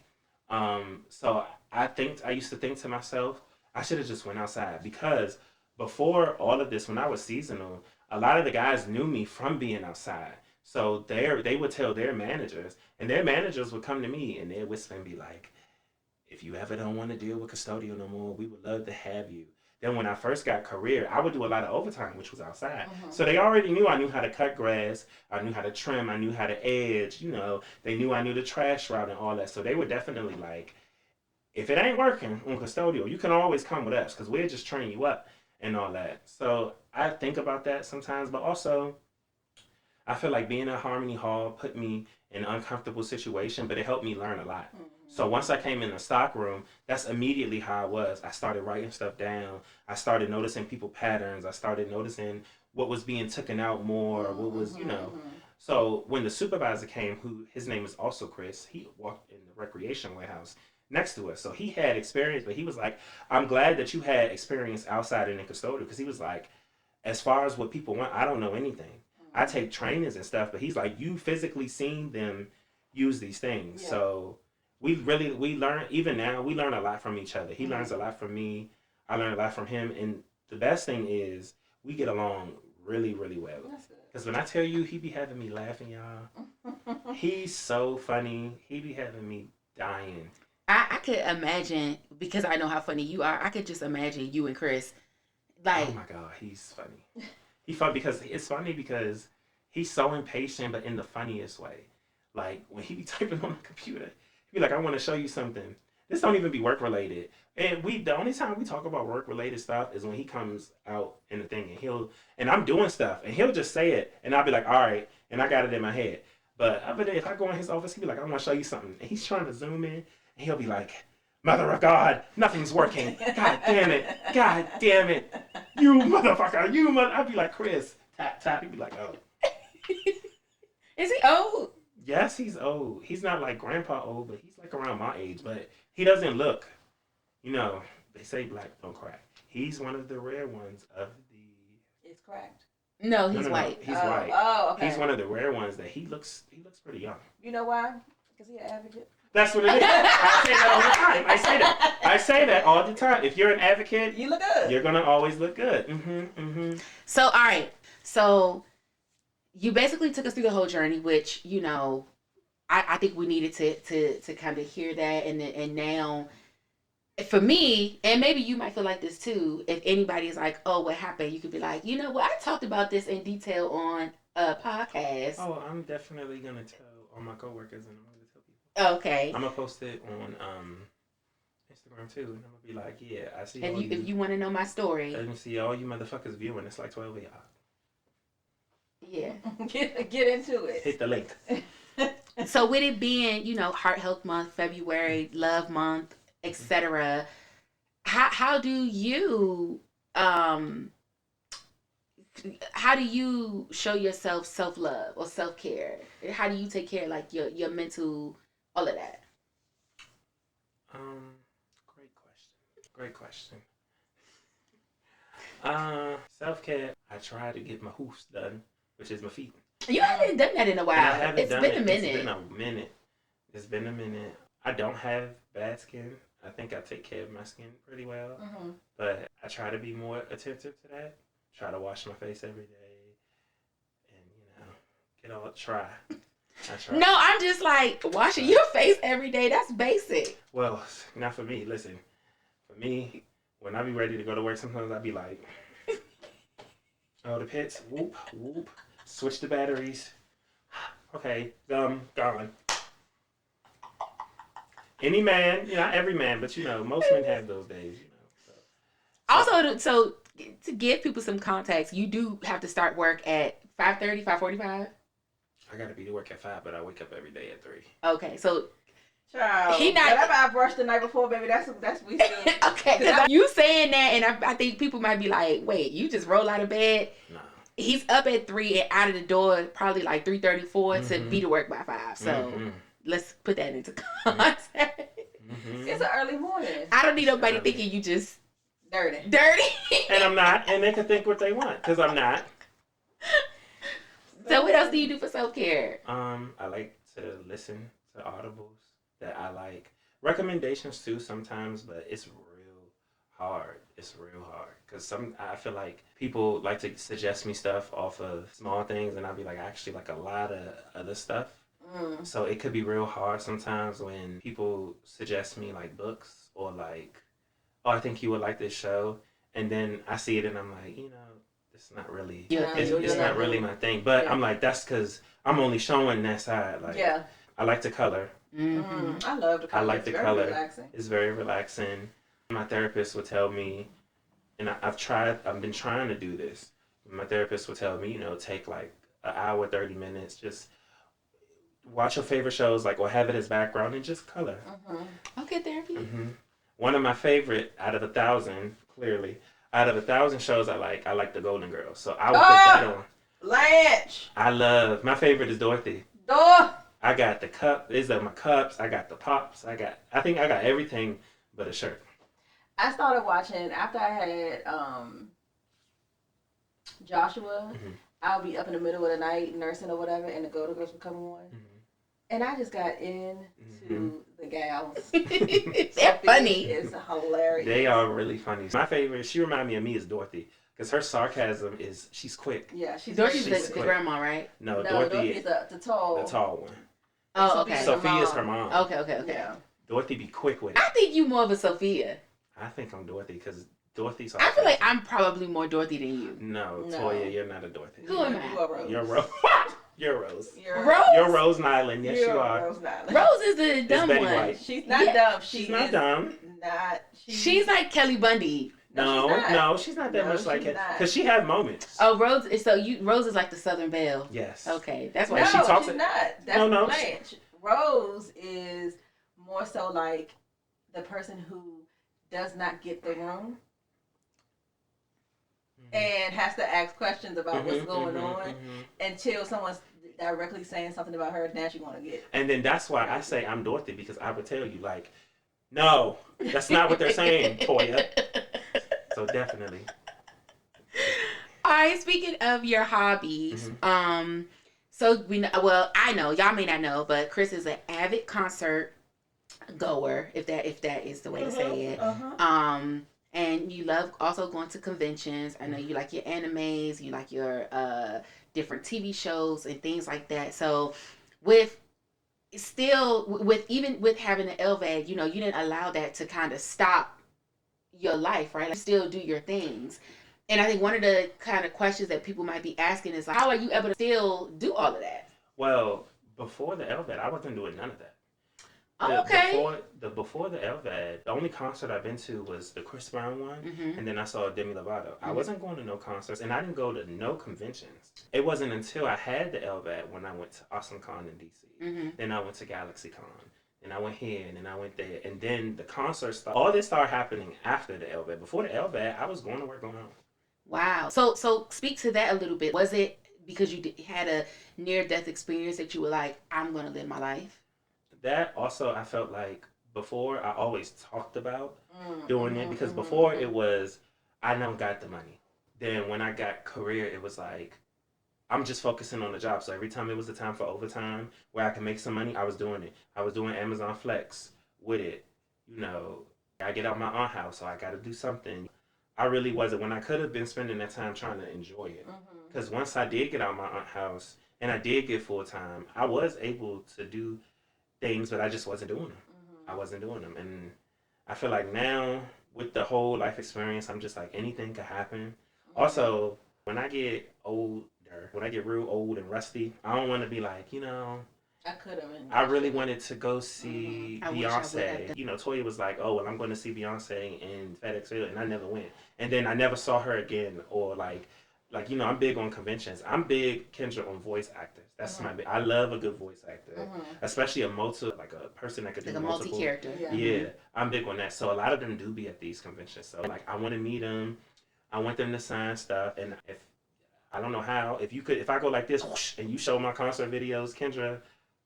C: So I used to think to myself, I should have just went outside, because before all of this, when I was seasonal, a lot of the guys knew me from being outside. So they would tell their managers, and their managers would come to me and they'd whisper and be like, if you ever don't want to deal with custodial no more, we would love to have you. Then when I first got career, I would do a lot of overtime, which was outside. So they already knew I knew how to cut grass, I knew how to trim, I knew how to edge, they knew I knew the trash route and all that. So they were definitely like, if it ain't working on custodial, you can always come with us because we'll just train you up and all that. So I think about that sometimes, but also I feel like being at Harmony Hall put me in an uncomfortable situation, but it helped me learn a lot. So once I came in the stock room, that's immediately how I was. I started writing stuff down. I started noticing people patterns. I started noticing what was being taken out more, what was, So when the supervisor came, his name is also Chris, he walked in the recreation warehouse next to us. So he had experience, but he was like, I'm glad that you had experience outside in the custodial, because he was like, as far as what people want, I don't know anything. I take trainings and stuff, but he's like, you physically seen them use these things. Yeah. So we learn, even now, we learn a lot from each other. He learns a lot from me. I learn a lot from him. And the best thing is we get along really, really well. Because when I tell you, he be having me laughing, y'all. He's so funny. He be having me dying.
A: I could imagine, because I know how funny you are, I could just imagine you and Chris. Like,
C: oh my God, he's funny. He's funny because he's so impatient, but in the funniest way. Like, when he be typing on the computer, he be like, I want to show you something. This don't even be work related. And the only time we talk about work related stuff is when he comes out in the thing, and I'm doing stuff and he'll just say it and I'll be like, all right, and I got it in my head. But if I go in his office, he'll be like, I want to show you something. And he's trying to zoom in and he'll be like, Mother of God, nothing's working. God damn it. God damn it. You motherfucker. You mother. I'd be like, Chris, tap, tap. He'd be like, oh.
A: Is he old?
C: Yes, he's old. He's not like grandpa old, but he's like around my age. But he doesn't look, they say black don't crack. He's one of the rare ones of the...
B: It's cracked.
A: No, he's white.
C: He's white.
B: Oh, okay.
C: He's one of the rare ones that he looks pretty young.
B: You know why? Because he's an advocate.
C: That's what it is. I say that all the time. I say that all the time. If you're an advocate,
B: you look good.
C: You're gonna always look good.
A: So, all right. So, you basically took us through the whole journey, which, you know, I think we needed to kind of hear that. And now, for me, and maybe you might feel like this too, if anybody is like, oh, what happened? You could be like, you know what? I talked about this in detail on a podcast.
C: Oh, I'm definitely going to tell all my coworkers and I'm going to tell people.
A: Okay.
C: I'm going to post it on Instagram too. And I'm going to be like, yeah, I see
A: if you want to know my story.
C: Let me see all you motherfuckers viewing. It's like 12 of y'all.
A: Yeah.
B: Get into it.
C: Hit the link.
A: So with it being, you know, Heart Health Month, February, Love Month, etc., how do you show yourself self-love or self-care? How do you take care of like your mental, all of that?
C: Great question. Self-care, I try to get my hoofs done, which is my feet.
A: You haven't done that in a while. It's been a minute.
C: It's been a minute. I don't have bad skin. I think I take care of my skin pretty well. Mm-hmm. But I try to be more attentive to that. Try to wash my face every day. And, you know, try. I try.
A: No, I'm just like, washing your face every day. That's basic.
C: Well, not for me. Listen, for me, when I be ready to go to work, sometimes I be like, oh, the pits, whoop, whoop. Switch the batteries. Okay, gone. Any man, not every man, but most men have those days, So.
A: Also, so to give people some context, you do have to start work at 5:30, 5:45?
C: I gotta be to work at 5, but I wake up every day at 3.
A: Okay, so
B: child, he not. But I brushed the night before, baby. That's we still.
A: Okay, because you saying that, and I think people might be like, wait, you just roll out of bed? No. He's up at 3 and out of the door probably like 3:34 to be to work by 5. So let's put that into context.
B: It's an early morning.
A: I don't need nobody thinking you just dirty.
C: And I'm not, and they can think what they want because I'm not.
A: So what else do you do for self-care? I
C: like to listen to audibles that I like. Recommendations too sometimes, but it's real hard. Because I feel like people like to suggest me stuff off of small things, and I'll be like, I actually like a lot of other stuff. So it could be real hard sometimes when people suggest me like books or like, oh, I think you would like this show, and then I see it and I'm like, it's not really, it's not really my thing. But I'm like, that's because I'm only showing that side. Like, I like to color.
B: Mm-hmm. I love to color.
C: I like to color.
B: Relaxing.
C: It's very relaxing. My therapist would tell me, and I've been trying to do this. My therapist would tell me, take like an hour, 30 minutes, just watch your favorite shows, like, or have it as background and just color.
A: Okay, therapy.
C: One of my favorite out of 1,000, clearly, out of 1,000 shows I like The Golden Girls. So I would put that on.
B: Blanche.
C: My favorite is Dorothy. I got the cup. These are my cups. I got the pops. I think I got everything but a shirt.
B: I started watching after I had Joshua. I'll be up in the middle of the night nursing or whatever, and the Golden Girls would come on. And I just got into the gals.
A: They're funny.
B: It's hilarious.
C: They are really funny. My favorite, she reminded me of me, is Dorothy. Because her sarcasm she's quick.
B: Yeah,
A: Dorothy's the grandma, right?
C: No, Dorothy
B: is the tall
C: one.
A: Oh, okay.
C: Sophia's her mom.
A: Okay.
B: Yeah.
C: Dorothy be quick with it.
A: I think you more of a Sophia.
C: I think I'm Dorothy because Dorothy's.
A: I feel like I'm probably more Dorothy than you.
C: No, Toya, you're not a Dorothy.
A: Who am I?
C: You're Rose. You're Rose.
A: Rose?
C: You're Rose Nyland. Yes, you are.
A: Rose is the dumb one.
C: White.
B: She's not dumb.
C: She's not dumb.
A: She's like Kelly Bundy.
C: No, she's not that much like it. Because she has moments.
A: Oh, Rose. Rose is like the Southern Belle.
C: Yes.
A: Okay, that's why
B: she
C: talks.
B: She's not. That's Blanche. Rose is more so like the person who does not get the room and has to ask questions about what's going on until someone's directly saying something about her. Now she want to get.
C: And then that's why I say I'm Dorothy, because I would tell you like, no, that's not what they're saying, Toya. So definitely.
A: right, speaking of your hobbies, so I know, y'all may not know, but Chris is an avid concert goer, if that is the way to say it. And you love also going to conventions. I know you like your animes, you like your different TV shows and things like that. So with having an LVAD, you didn't allow that to kind of stop your life, right? Like, still do your things. And I think one of the kind of questions that people might be asking is like, how are you able to still do all of that?
C: Well, before the LVAD, I wasn't doing none of that. Before the LVAD, the only concert I've been to was the Chris Brown one, and then I saw Demi Lovato. I wasn't going to no concerts, and I didn't go to no conventions. It wasn't until I had the LVAD when I went to AwesomeCon in DC. Then I went to GalaxyCon. And I went here, and then I went there, and then the concerts started. All this started happening after the LVAD. Before the LVAD, I was going to work on home.
A: Wow. So speak to that a little bit. Was it because you had a near-death experience that you were like, I'm going to live my life?
C: That also, I felt like before I always talked about doing it, because before it was, I never got the money. Then when I got career, it was like, I'm just focusing on the job. So every time it was the time for overtime where I can make some money, I was doing it. I was doing Amazon Flex with it. I get out my own house, so I got to do something. I really wasn't, when I could have been spending that time trying to enjoy it. Because once I did get out my own house and I did get full time, I was able to do things, but I just wasn't doing them. I wasn't doing them. And I feel like now with the whole life experience, I'm just like, anything could happen. Also, when I get older, when I get real old and rusty, I don't want to be like,
B: I could have.
C: I really wanted to go see Beyonce. Toya was like, oh, well, I'm going to see Beyonce in FedEx Field, and I never went. And then I never saw her again. Or I'm big on conventions. I'm big, Kendra, on voice actors. That's my big. I love a good voice actor, especially a person that could do multiple.
A: A multi-character.
C: Yeah, I'm big on that. So a lot of them do be at these conventions. So I want to meet them. I want them to sign stuff. And if I don't know how, if I go like this whoosh, and you show my concert videos, Kendra,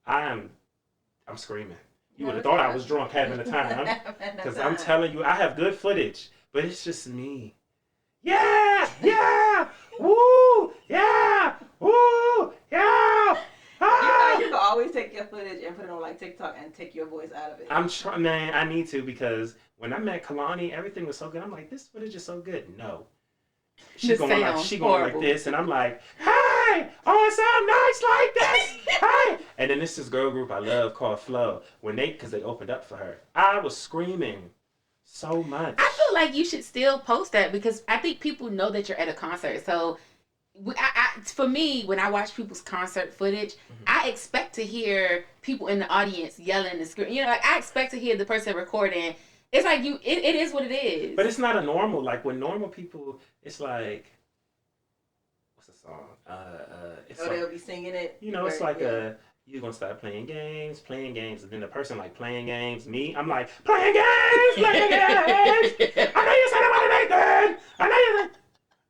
C: I'm screaming. You would have thought I was drunk having a time, because I'm telling you, I have good footage, but it's just me. Yeah, woo, yeah, woo, yeah.
B: You can always take your footage and put it on like TikTok and take your voice out of it.
C: I'm trying, man. I need to, because when I met Kalani, everything was so good. I'm like, this footage is so good. No, she going like this, and I'm like, hey, something nice like this. Hey, and then this girl group I love called Flow. Because they opened up for her, I was screaming so much.
A: I feel like you should still post that, because I think people know that you're at a concert. So for me, when I watch people's concert footage, I expect to hear people in the audience yelling and screaming. I expect to hear the person recording. It's like it is what it is.
C: But it's not a normal, like when normal people, it's like, what's the song?
B: They'll be singing it.
C: It's like you're going to start playing games, and then the person like playing games, me, I'm like, playing games! I know you said I want to make good! I know you said...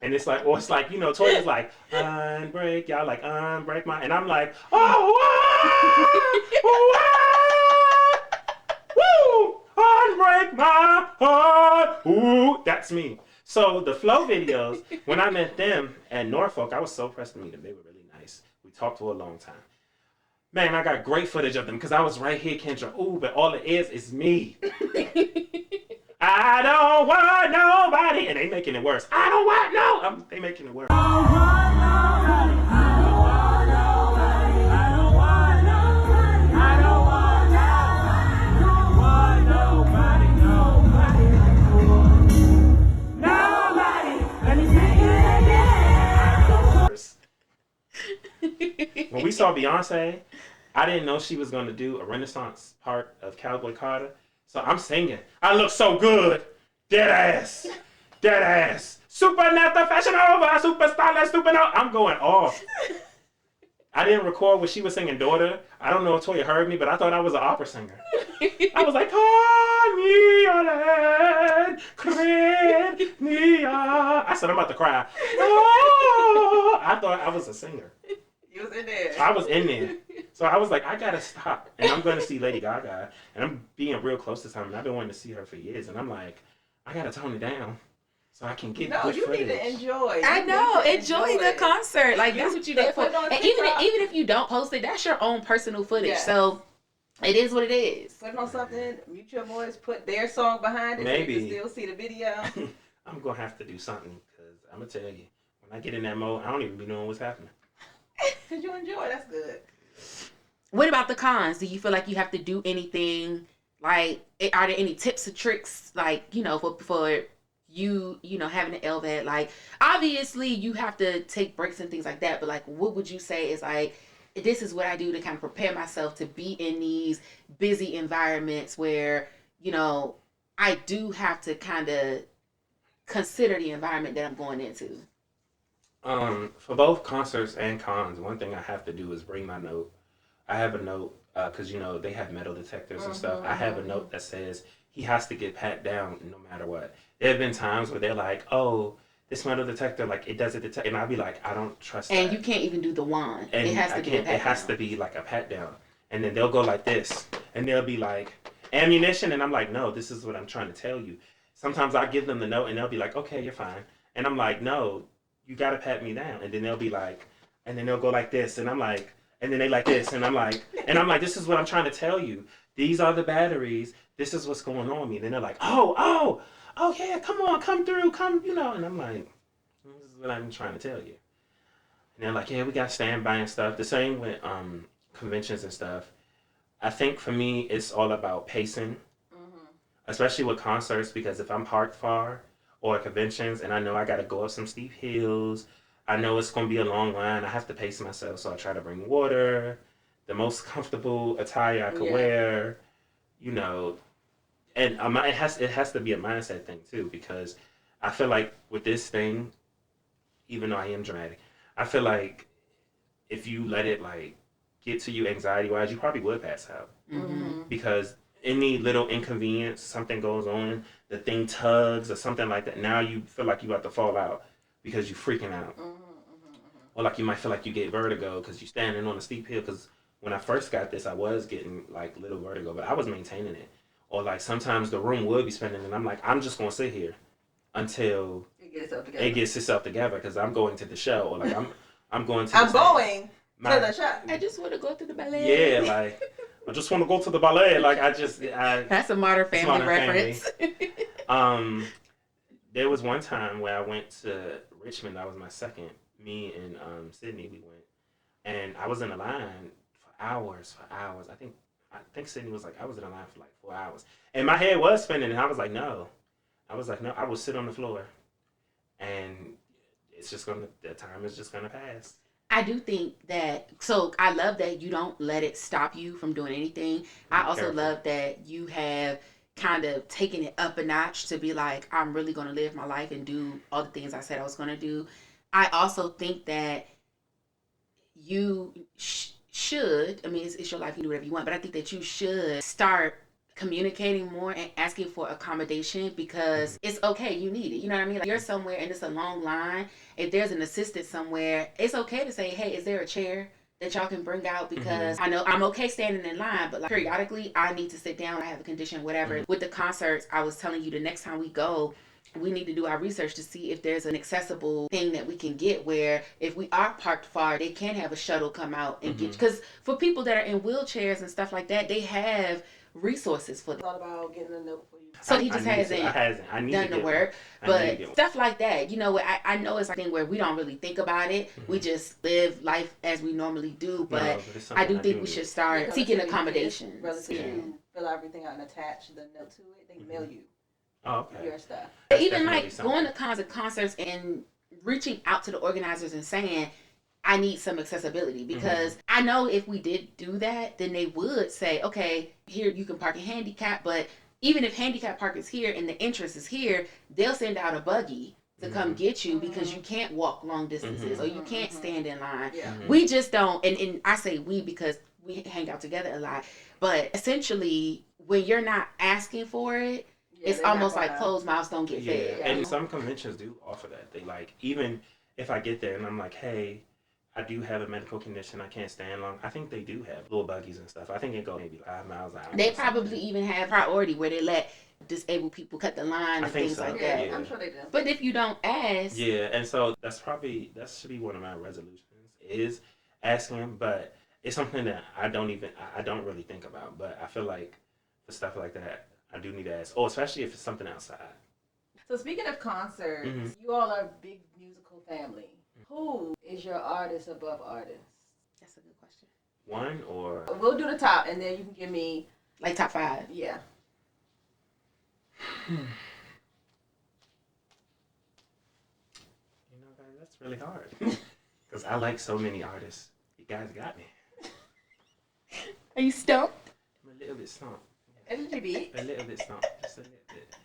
C: And it's like, Toya's like, unbreak, y'all like, unbreak my... And I'm like, woo! Unbreak my heart! Ooh, that's me. So the Flow videos, when I met them at Norfolk, I was so impressed to meet them. They were really nice. We talked for a long time. Man, I got great footage of them because I was right here, Kendra. Ooh, but all it is me. I don't want nobody. And they making it worse. I don't want they making it worse. I don't want nobody. I don't want nobody. I don't want nobody. I don't want nobody. Nobody. Let me sing it again. When we saw Beyonce, I didn't know she was going to do a Renaissance part of Cowboy Carter. So I'm singing. I look so good. Dead ass. Supernatural fashion over. Superstar, let's supernova. I'm going off. I didn't record when she was singing Daughter. I don't know if Toya heard me, but I thought I was an opera singer. I was like, I said, I'm about to cry. Oh, I thought I was a singer.
B: You was in there.
C: I was in there. So I was like, I gotta stop. And I'm going to see Lady Gaga. And I'm being real close to time. And I've been wanting to see her for years. And I'm like, I gotta tone it down. so I can get
B: No,
C: good
B: you
C: footage.
B: need to enjoy.
A: I
B: You
A: know.
B: need to
A: Enjoy the
B: it.
A: concert. Like, that's what you there for.
B: Put it on
A: And even
B: TikTok.
A: if you don't post it, that's your own personal footage.
B: Yeah.
A: So it is what it is.
B: Put it on something. Mute your voice. Put their song behind it.
C: Maybe.
B: So you can still see the video.
C: I'm gonna have to do something because I'm gonna tell you, when I get in that mode, I don't even be knowing what's happening.
B: Cause you enjoy. That's good.
A: What about the cons? Do you feel like you have to do anything? Like, are there any tips or tricks, like, you know, for you know, having an LVAD? Like, obviously you have to take breaks and things like that, but like, what would you say is like, this is what I do to kind of prepare myself to be in these busy environments where, you know, I do have to kind of consider the environment that I'm going into?
C: For both concerts and cons, one thing I have to do is bring my note. I have a note because you know they have metal detectors and stuff. I have a note that says he has to get pat down no matter what. There have been times where they're like, "Oh, this metal detector, like it doesn't detect," and I'll be like, "I don't trust that."
A: And you can't even do the wand.
C: And
A: it has to be a pat
C: It has
A: down.
C: to be like a pat down, and then they'll go like this, and they'll be like, "Ammunition," and I'm like, "No, this is what I'm trying to tell you." Sometimes I give them the note, and they'll be like, "Okay, you're fine," and I'm like, "No, you gotta pat me down," and then they'll be like, and then they'll go like this, and I'm like. And then they like this, and I'm like, this is what I'm trying to tell you. These are the batteries. This is what's going on with me. And then they're like, oh yeah, come through, you know. And I'm like, this is what I'm trying to tell you. And they're like, yeah, we got standby and stuff. The same with conventions and stuff. I think for me, it's all about pacing, especially with concerts, because if I'm parked far or conventions and I know I got to go up some steep hills, I know it's going to be a long line. I have to pace myself, so I try to bring water, the most comfortable attire I could wear, you know. And it has to be a mindset thing, too, because I feel like with this thing, even though I am dramatic, I feel like if you let it, like, get to you anxiety-wise, you probably would pass out. Because any little inconvenience, something goes on, the thing tugs or something like that, now you feel like you about to fall out. Because you're freaking out. Or like you might feel like you get vertigo because you're standing on a steep hill. Because when I first got this, I was getting like little vertigo, but I was maintaining it. Or like sometimes the room would be spinning and I'm like, I'm just going to sit here until it gets itself together because I'm going to the show. Or like I'm going to the
B: show.
A: I just want to go to the ballet.
C: Yeah, like I just want to go to the ballet. Like
A: That's a Modern Family reference.
C: There was one time where I went to Richmond. That was my second. Me and Sydney, we went, and I was in a line for hours. I think Sydney was like, I was in a line for like 4 hours, and my head was spinning, and I was like, no. I will sit on the floor, and the time is just gonna pass.
A: I do think that, so I love that you don't let it stop you from doing anything. I also love that you have kind of taking it up a notch to be like, I'm really going to live my life and do all the things I said I was going to do. I also think that you should, I mean, it's your life, you do whatever you want, but I think that you should start communicating more and asking for accommodation because it's okay, you need it. You know what I mean? Like, you're somewhere and it's a long line. If there's an assistant somewhere, it's okay to say, hey, is there a chair that y'all can bring out? Because I know I'm okay standing in line, but like periodically I need to sit down, I have a condition, whatever. With the concerts, I was telling you the next time we go, we need to do our research to see if there's an accessible thing that we can get where if we are parked far, they can have a shuttle come out and get, because for people that are in wheelchairs and stuff like that, they have resources for them.
B: Thought about getting a note for you.
A: So he just hasn't done the work. But stuff like that, you know, I know it's a thing where we don't really think about it. We just live life as we normally do. But I do think we should start seeking accommodations.
B: Relative fill everything out and attach the note to it. They mail you your stuff.
A: Even like going to concerts and reaching out to the organizers and saying, I need some accessibility, because I know if we did do that, then they would say, okay, here you can park in handicap, but even if handicap park is here and the entrance is here, they'll send out a buggy to come get you because you can't walk long distances or you can't stand in line. We just don't, and I say we because we hang out together a lot, but essentially when you're not asking for it, it's almost like closed mouths don't get fed.
C: And some conventions do offer that. They like, even if I get there and I'm like, hey, I do have a medical condition, I can't stand long, I think they do have little buggies and stuff. I think it goes maybe 5 miles an hour.
A: They probably even have priority where they let disabled people cut the line
C: I
A: and
C: think
A: things
C: so,
A: like that.
C: yeah.
B: I'm sure they do.
A: But if you don't ask,
C: Yeah, and so that should be one of my resolutions is asking, but it's something that I don't really think about. But I feel like for stuff like that, I do need to ask. Oh, especially if it's something outside.
B: So speaking of concerts,
C: Mhm.
B: you all are a big musical family. Who is your artist above artist?
A: that's a good question.
C: One or
B: We'll do the top, and then you can give me
A: Like top 5.
B: yeah.
C: you know, guys, that's really hard because I like so many artists. You guys got me.
A: Are you stumped?
C: I'm a little bit stumped.
B: LGBT.
C: A little bit stumped, just a little bit.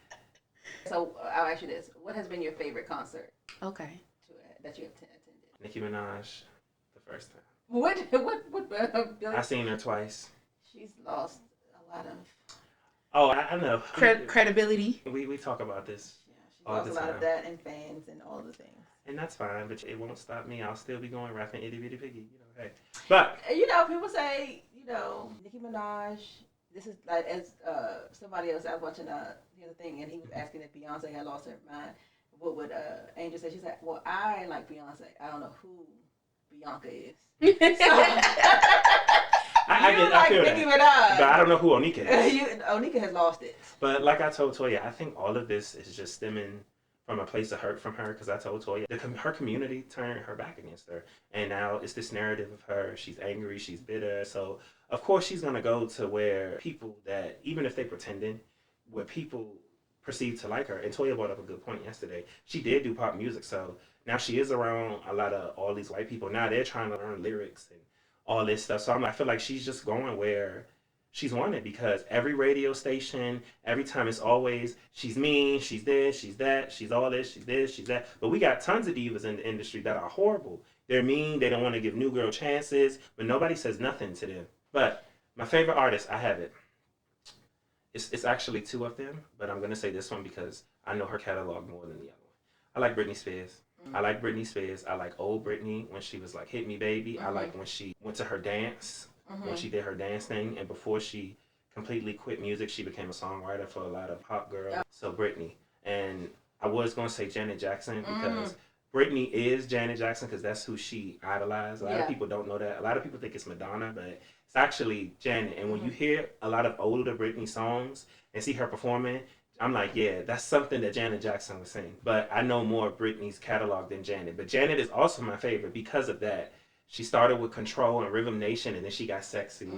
B: So I'll ask you this: what has been your favorite concert
A: Okay.
B: that you have attended?
C: Nicki Minaj, the first time.
B: What Billie?
C: I seen her twice.
B: She's lost a lot of.
C: Oh, I know.
A: Credibility.
C: We talk about this,
B: Yeah, she's
C: all
B: lost
C: the
B: a lot
C: time.
B: of that and fans and all the things.
C: And that's fine, but it won't stop me. I'll still be going rapping itty bitty piggy, you know. Hey, but
B: You know, people say, Nicki Minaj. This is like as somebody else I was watching the other thing, and he was asking if Beyonce had lost her mind. What would Angel say? She said, "Well, I like Beyonce. I don't know who Bianca is."
C: I feel
B: Nicki
C: that.
B: Minaj,
C: But I don't know who Onika is.
B: Onika has lost it.
C: But like I told Toya, I think all of this is just stemming from a place of hurt from her, because I told Toya her community turned her back against her, and now it's this narrative of her. She's angry, she's bitter, so of course she's gonna go to where people that, even if they pretending, where people perceive to like her. And Toya brought up a good point yesterday. She did do pop music, so now she is around a lot of all these white people. Now they're trying to learn lyrics and all this stuff. So I feel like she's just going where she's wanted, because every radio station, every time it's always, she's mean, she's this, she's that, she's all this, she's this, she's that. But we got tons of divas in the industry that are horrible. They're mean, they don't want to give new girl chances, but nobody says nothing to them. But my favorite artist, I have it. It's actually 2 of them, but I'm going to say this one because I know her catalog more than the other one. I like Britney Spears. I like Britney Spears. I like old Britney when she was like, "Hit Me Baby." I like when she went to her dance, when she did her dance thing, and before she completely quit music, she became a songwriter for a lot of pop girls. So Britney. And I was going to say Janet Jackson because Britney is Janet Jackson because that's who she idolized. A lot of people don't know that. A lot of people think it's Madonna, but it's actually Janet. And when you hear a lot of older Britney songs and see her performing, I'm like, yeah, that's something that Janet Jackson would sing. But I know more of Britney's catalog than Janet. But Janet is also my favorite because of that. She started with Control and Rhythm Nation, and then she got sexy.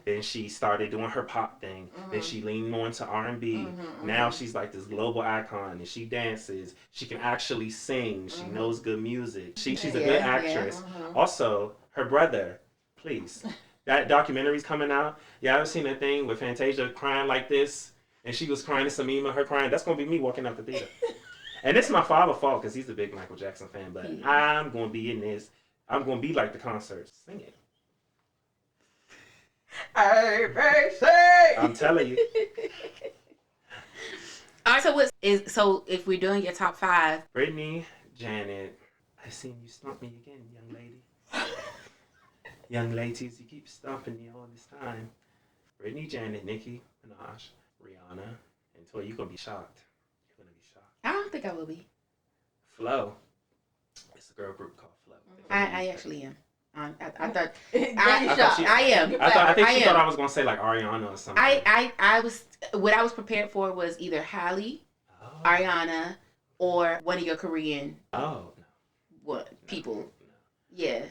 C: Then she started doing her pop thing. Then she leaned more into R&B. Now she's like this global icon, and she dances. She can actually sing. She knows good music. She's a good actress. Also, her brother, please. That documentary's coming out. Yeah, I've seen that thing with Fantasia crying like this, and she was crying. It's a meme of her crying. That's going to be me walking out the theater. And it's my father's fault because he's a big Michael Jackson fan, but I'm going to be in this. I'm going to be like the concert. Sing it.
B: Hey, baby.
C: I'm telling you.
A: All right, so if we're doing your top 5,
C: Brittany, Janet. I seen you stump me again, young lady. Young ladies, you keep stumping me all this time. Brittany, Janet, Nicki Minaj, Rihanna, and Toy, you're going to be shocked. You're going to be shocked.
A: I don't think I will be.
C: Flo. It's a girl group called Flo.
A: I actually am. I thought
B: I
A: am.
C: I think
A: I
C: she
A: am.
C: thought I was going to say like Ariana or something.
A: I was, what I was prepared for was either Halle, Ariana, or one of your Korean people.
C: No.
A: Yeah.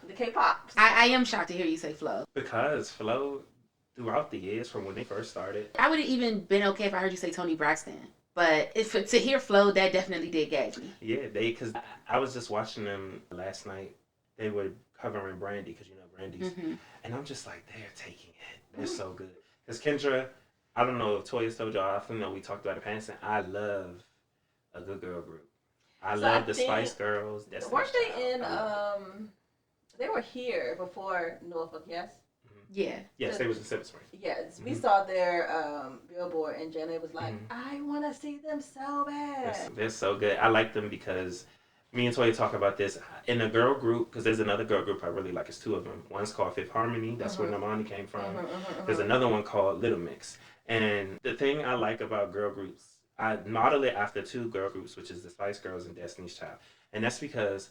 B: The K-pop.
A: I am shocked to hear you say Flo.
C: Because Flo, throughout the years from when they first started.
A: I would have even been okay if I heard you say Toni Braxton. But to hear Flo, that definitely did gag me.
C: Yeah, because I was just watching them last night. They were covering Brandy, because you know Brandy's. And I'm just like, they're taking it. They're so good. Because Kendra, I don't know if Toya's told y'all, I know we talked about it passing. I love a good girl group. I love the Spice Girls.
B: Weren't they in, they were here before Norfolk, yes?
A: Yeah.
C: Yes, they was in Silver Spring.
B: Yes, we saw their billboard, and Janet was like, I want to see them so bad.
C: They're so good. I like them because me and Toya talk about this in a girl group, because there's another girl group I really like. It's two of them. One's called Fifth Harmony. That's where Namani came from. There's another one called Little Mix. And the thing I like about girl groups, I model it after two girl groups, which is the Spice Girls and Destiny's Child. And that's because,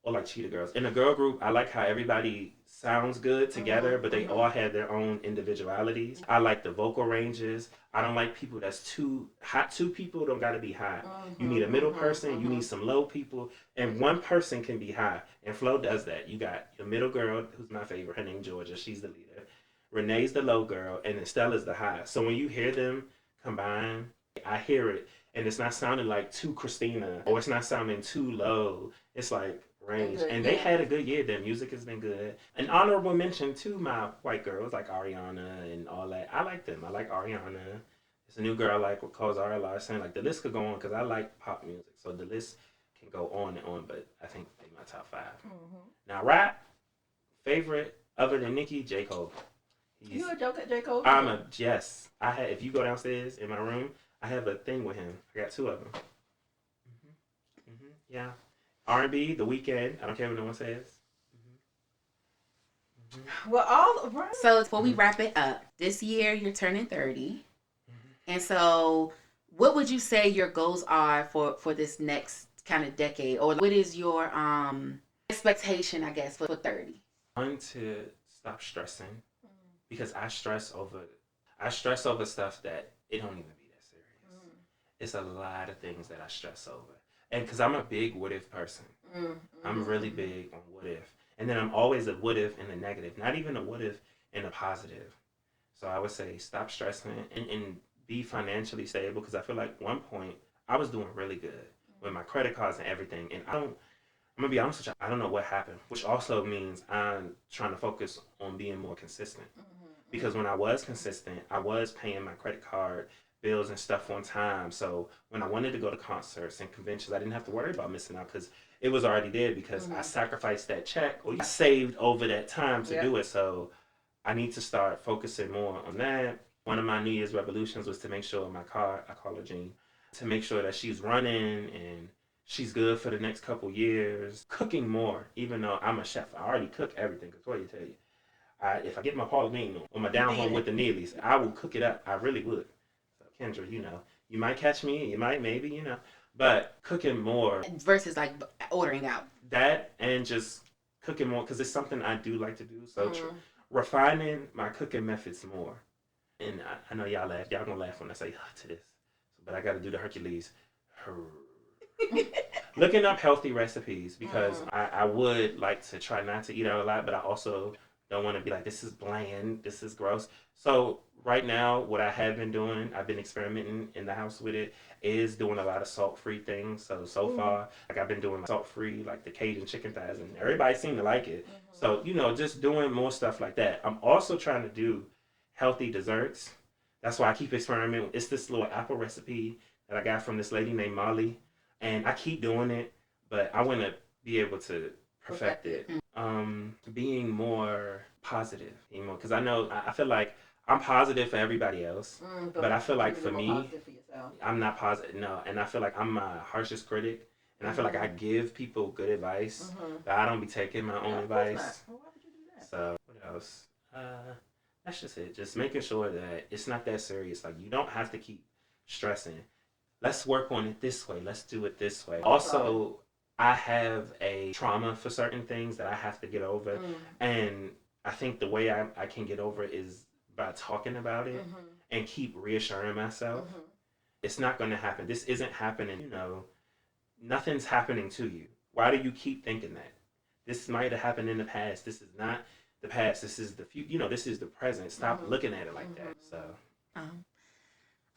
C: or like Cheetah Girls. In a girl group, I like how everybody sounds good together, but they all have their own individualities. I like the vocal ranges. I don't like people that's too hot. Two people don't got to be high. You need a middle person. You need some low people. And one person can be high. And Flo does that. You got your middle girl, who's my favorite. Her name Georgia. She's the leader. Renee's the low girl. And Estella's the high. So when you hear them combine, I hear it. And it's not sounding like too Christina. Or it's not sounding too low. It's like range. And they had a good year. Their music has been good. An honorable mention to my white girls like Ariana and all that. I like them. I like Ariana. It's a new girl I like with Zara Larson. Like, the list could go on because I like pop music. So the list can go on and on, but I think they're my top 5. Now, rap, favorite other than Nicki, J. Cole.
B: You a joke at J. Cole?
C: Yes. If you go downstairs in my room, I have a thing with him. I got 2 of them. Yeah. R&B, The Weeknd. I don't care what no one says.
B: Well, all right.
A: So before we wrap it up, this year you're turning 30. And so what would you say your goals are for this next kind of decade? Or what is your expectation, I guess, for 30?
C: One, to stop stressing. Because I stress over stuff that it don't even be that serious. It's a lot of things that I stress over. And because I'm a big what if person. I'm really big on what if. And then I'm always a what if in the negative, not even a what if in a positive. So I would say stop stressing and be financially stable, because I feel like one point I was doing really good with my credit cards and everything. And I'm going to be honest with you, I don't know what happened, which also means I'm trying to focus on being more consistent. Because when I was consistent, I was paying my credit card bills and stuff on time. So when I wanted to go to concerts and conventions, I didn't have to worry about missing out because it was already there, because I sacrificed that check or I saved over that time to do it. So I need to start focusing more on that. One of my New Year's resolutions was to make sure my car, I call her Jean, to make sure that she's running and she's good for the next couple years. Cooking more, even though I'm a chef. I already cook everything. Because what do you tell you? If I get my Paula Bean on my down home with the Neelys, I will cook it up. I really would. So Kendra, you might catch me, you might maybe, but cooking more.
A: Versus like ordering out.
C: That and just cooking more, because it's something I do like to do. So refining my cooking methods more. And I know y'all laugh. Y'all gonna laugh when I say to this. But I got to do the Hercules. Looking up healthy recipes, because I would like to try not to eat out a lot, but I also don't want to be like, this is bland, this is gross. So right now, what I have been doing, I've been experimenting in the house with it, is doing a lot of salt-free things. So far, like I've been doing salt-free, like the Cajun chicken thighs, and everybody seemed to like it. So, just doing more stuff like that. I'm also trying to do healthy desserts. That's why I keep experimenting. It's this little apple recipe that I got from this lady named Molly, and I keep doing it, but I want to be able to perfect it. Being more positive, because I feel like I'm positive for everybody else, but I feel like for me, I'm not positive. No, and I feel like I'm my harshest critic, and I feel like I give people good advice, but I don't be taking my own advice.
B: Well, why would you do that?
C: So what else? That's just it. Just making sure that it's not that serious. Like, you don't have to keep stressing. Let's work on it this way. Let's do it this way. Also, I have a trauma for certain things that I have to get over. And I think the way I can get over it is by talking about it and keep reassuring myself. It's not going to happen. This isn't happening. Nothing's happening to you. Why do you keep thinking that? This might have happened in the past. This is not the past. This is the future. This is the present. Stop looking at it like that. So.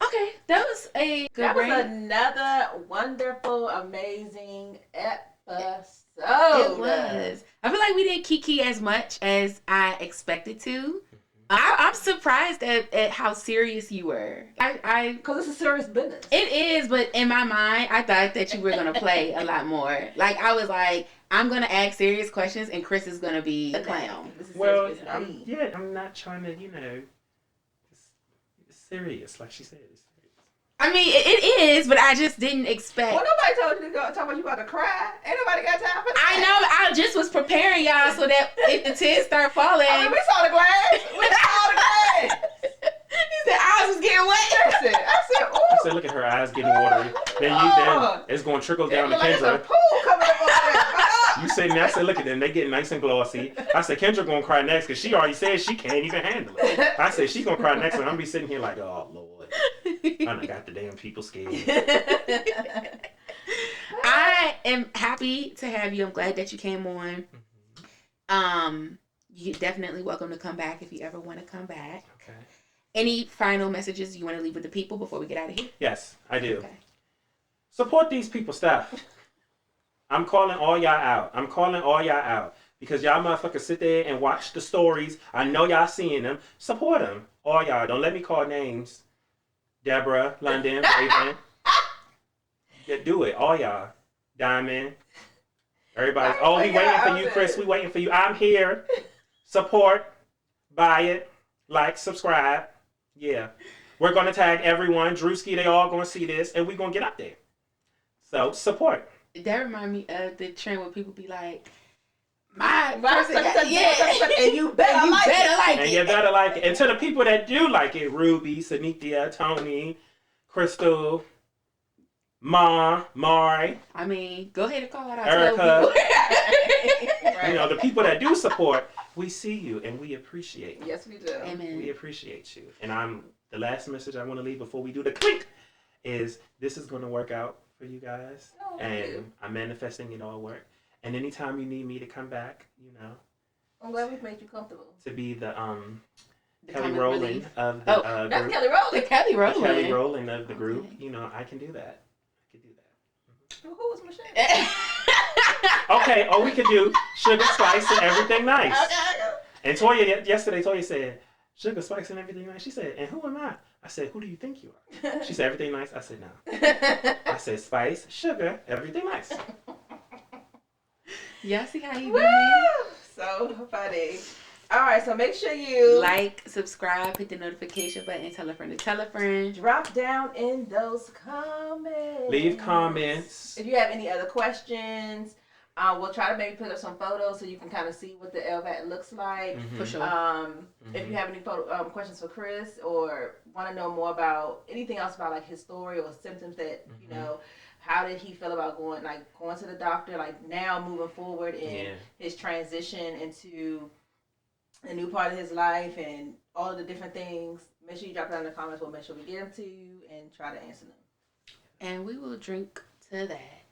A: Okay, that was a good
B: That was
A: break.
B: another wonderful, amazing episode.
A: It was. I feel like we didn't kiki as much as I expected to. I'm surprised at how serious you were.
B: Because it's a serious business.
A: It is, but in my mind, I thought that you were going to play a lot more. Like, I was like, I'm going to ask serious questions, and Chris is going to be a clown.
C: Well, I'm not trying to, it's serious, like she said. It's serious.
A: I mean, it is, but I just didn't expect.
B: Well, nobody told you to go talk about you about to cry. Ain't nobody got time for that.
A: I know. I just was preparing y'all so that if the tears start falling.
B: I mean, we saw the glass. We saw the glass.
A: He said eyes was getting wet.
B: I said, ooh.
C: I said, look at her eyes getting watery. Then it's going to trickle down to
B: Like
C: Kendra.
B: a pool coming up over there.
C: You say, I said, look at them. They get nice and glossy. I said, Kendra going to cry next because she already said she can't even handle it. I said, she going to cry next and I'm going to be sitting here like, oh, Lord. I done got the damn people scared.
A: I am happy to have you. I'm glad that you came on. You're definitely welcome to come back if you ever want to come back.
C: Okay.
A: Any final messages you want to leave with the people before we get out of here?
C: Yes, I do.
A: Okay.
C: Support these people's stuff. I'm calling all y'all out. Because y'all motherfuckers sit there and watch the stories. I know y'all seeing them. Support them. All y'all. Don't let me call names. Deborah, London, Raven. Yeah, do it. All y'all. Diamond. Everybody. Oh, we waiting for you, Chris. We waiting for you. I'm here. Support. Buy it. Like, subscribe. Yeah. We're going to tag everyone. Drewski, they all going to see this. And we're going to get up there. So, support.
A: That remind me of the trend where people be like, and
B: you better like it.
C: And you better like it. And to the people that do like it, Ruby, Sanithia, Tony, Crystal, Mari.
A: I mean, go ahead and call it out.
C: Erica.
B: Right.
C: You know, the people that do support, we see you and we appreciate you.
B: Yes, we do.
A: Amen.
C: We appreciate you. And the last message I want to leave before we do the clink is this is going to work out for you guys.
B: Oh,
C: and I'm manifesting it all work. And anytime you need me to come back, you know.
B: I'm glad we've made you comfortable.
C: To be the Kelly
A: comic
C: Rowland
A: relief.
C: of the
B: That's
C: group.
B: Kelly Rowland.
A: Kelly
C: The
A: Rowland.
C: Kelly Rowland of the group.
A: Okay.
C: You know, I can do that.
B: Who was Michelle?
C: Okay, or we could do sugar, spice, and everything nice.
B: Okay.
C: And Toya, yesterday, Toya said, sugar, spice, and everything nice. She said, and who am I? I said, who do you think you are? She said, everything nice. I said, no. I said, spice, sugar, everything nice.
A: Y'all see how you
B: Woo!
A: do me?
B: So funny. All right, so make sure you
A: Like, subscribe, hit the notification button, tell a friend to tell a friend.
B: drop down in those comments.
C: Leave comments.
B: If you have any other questions, we'll try to maybe put up some photos so you can kind of see what the LVAD looks like.
C: Mhm.
A: For sure.
B: If you have any questions for Chris or want to know more about anything else about like his story or symptoms that you know, how did he feel about going to the doctor, like now moving forward in his transition into a new part of his life and all of the different things, make sure you drop it down in the comments. We'll make sure we get them to you and try to answer them.
A: And we will drink to that.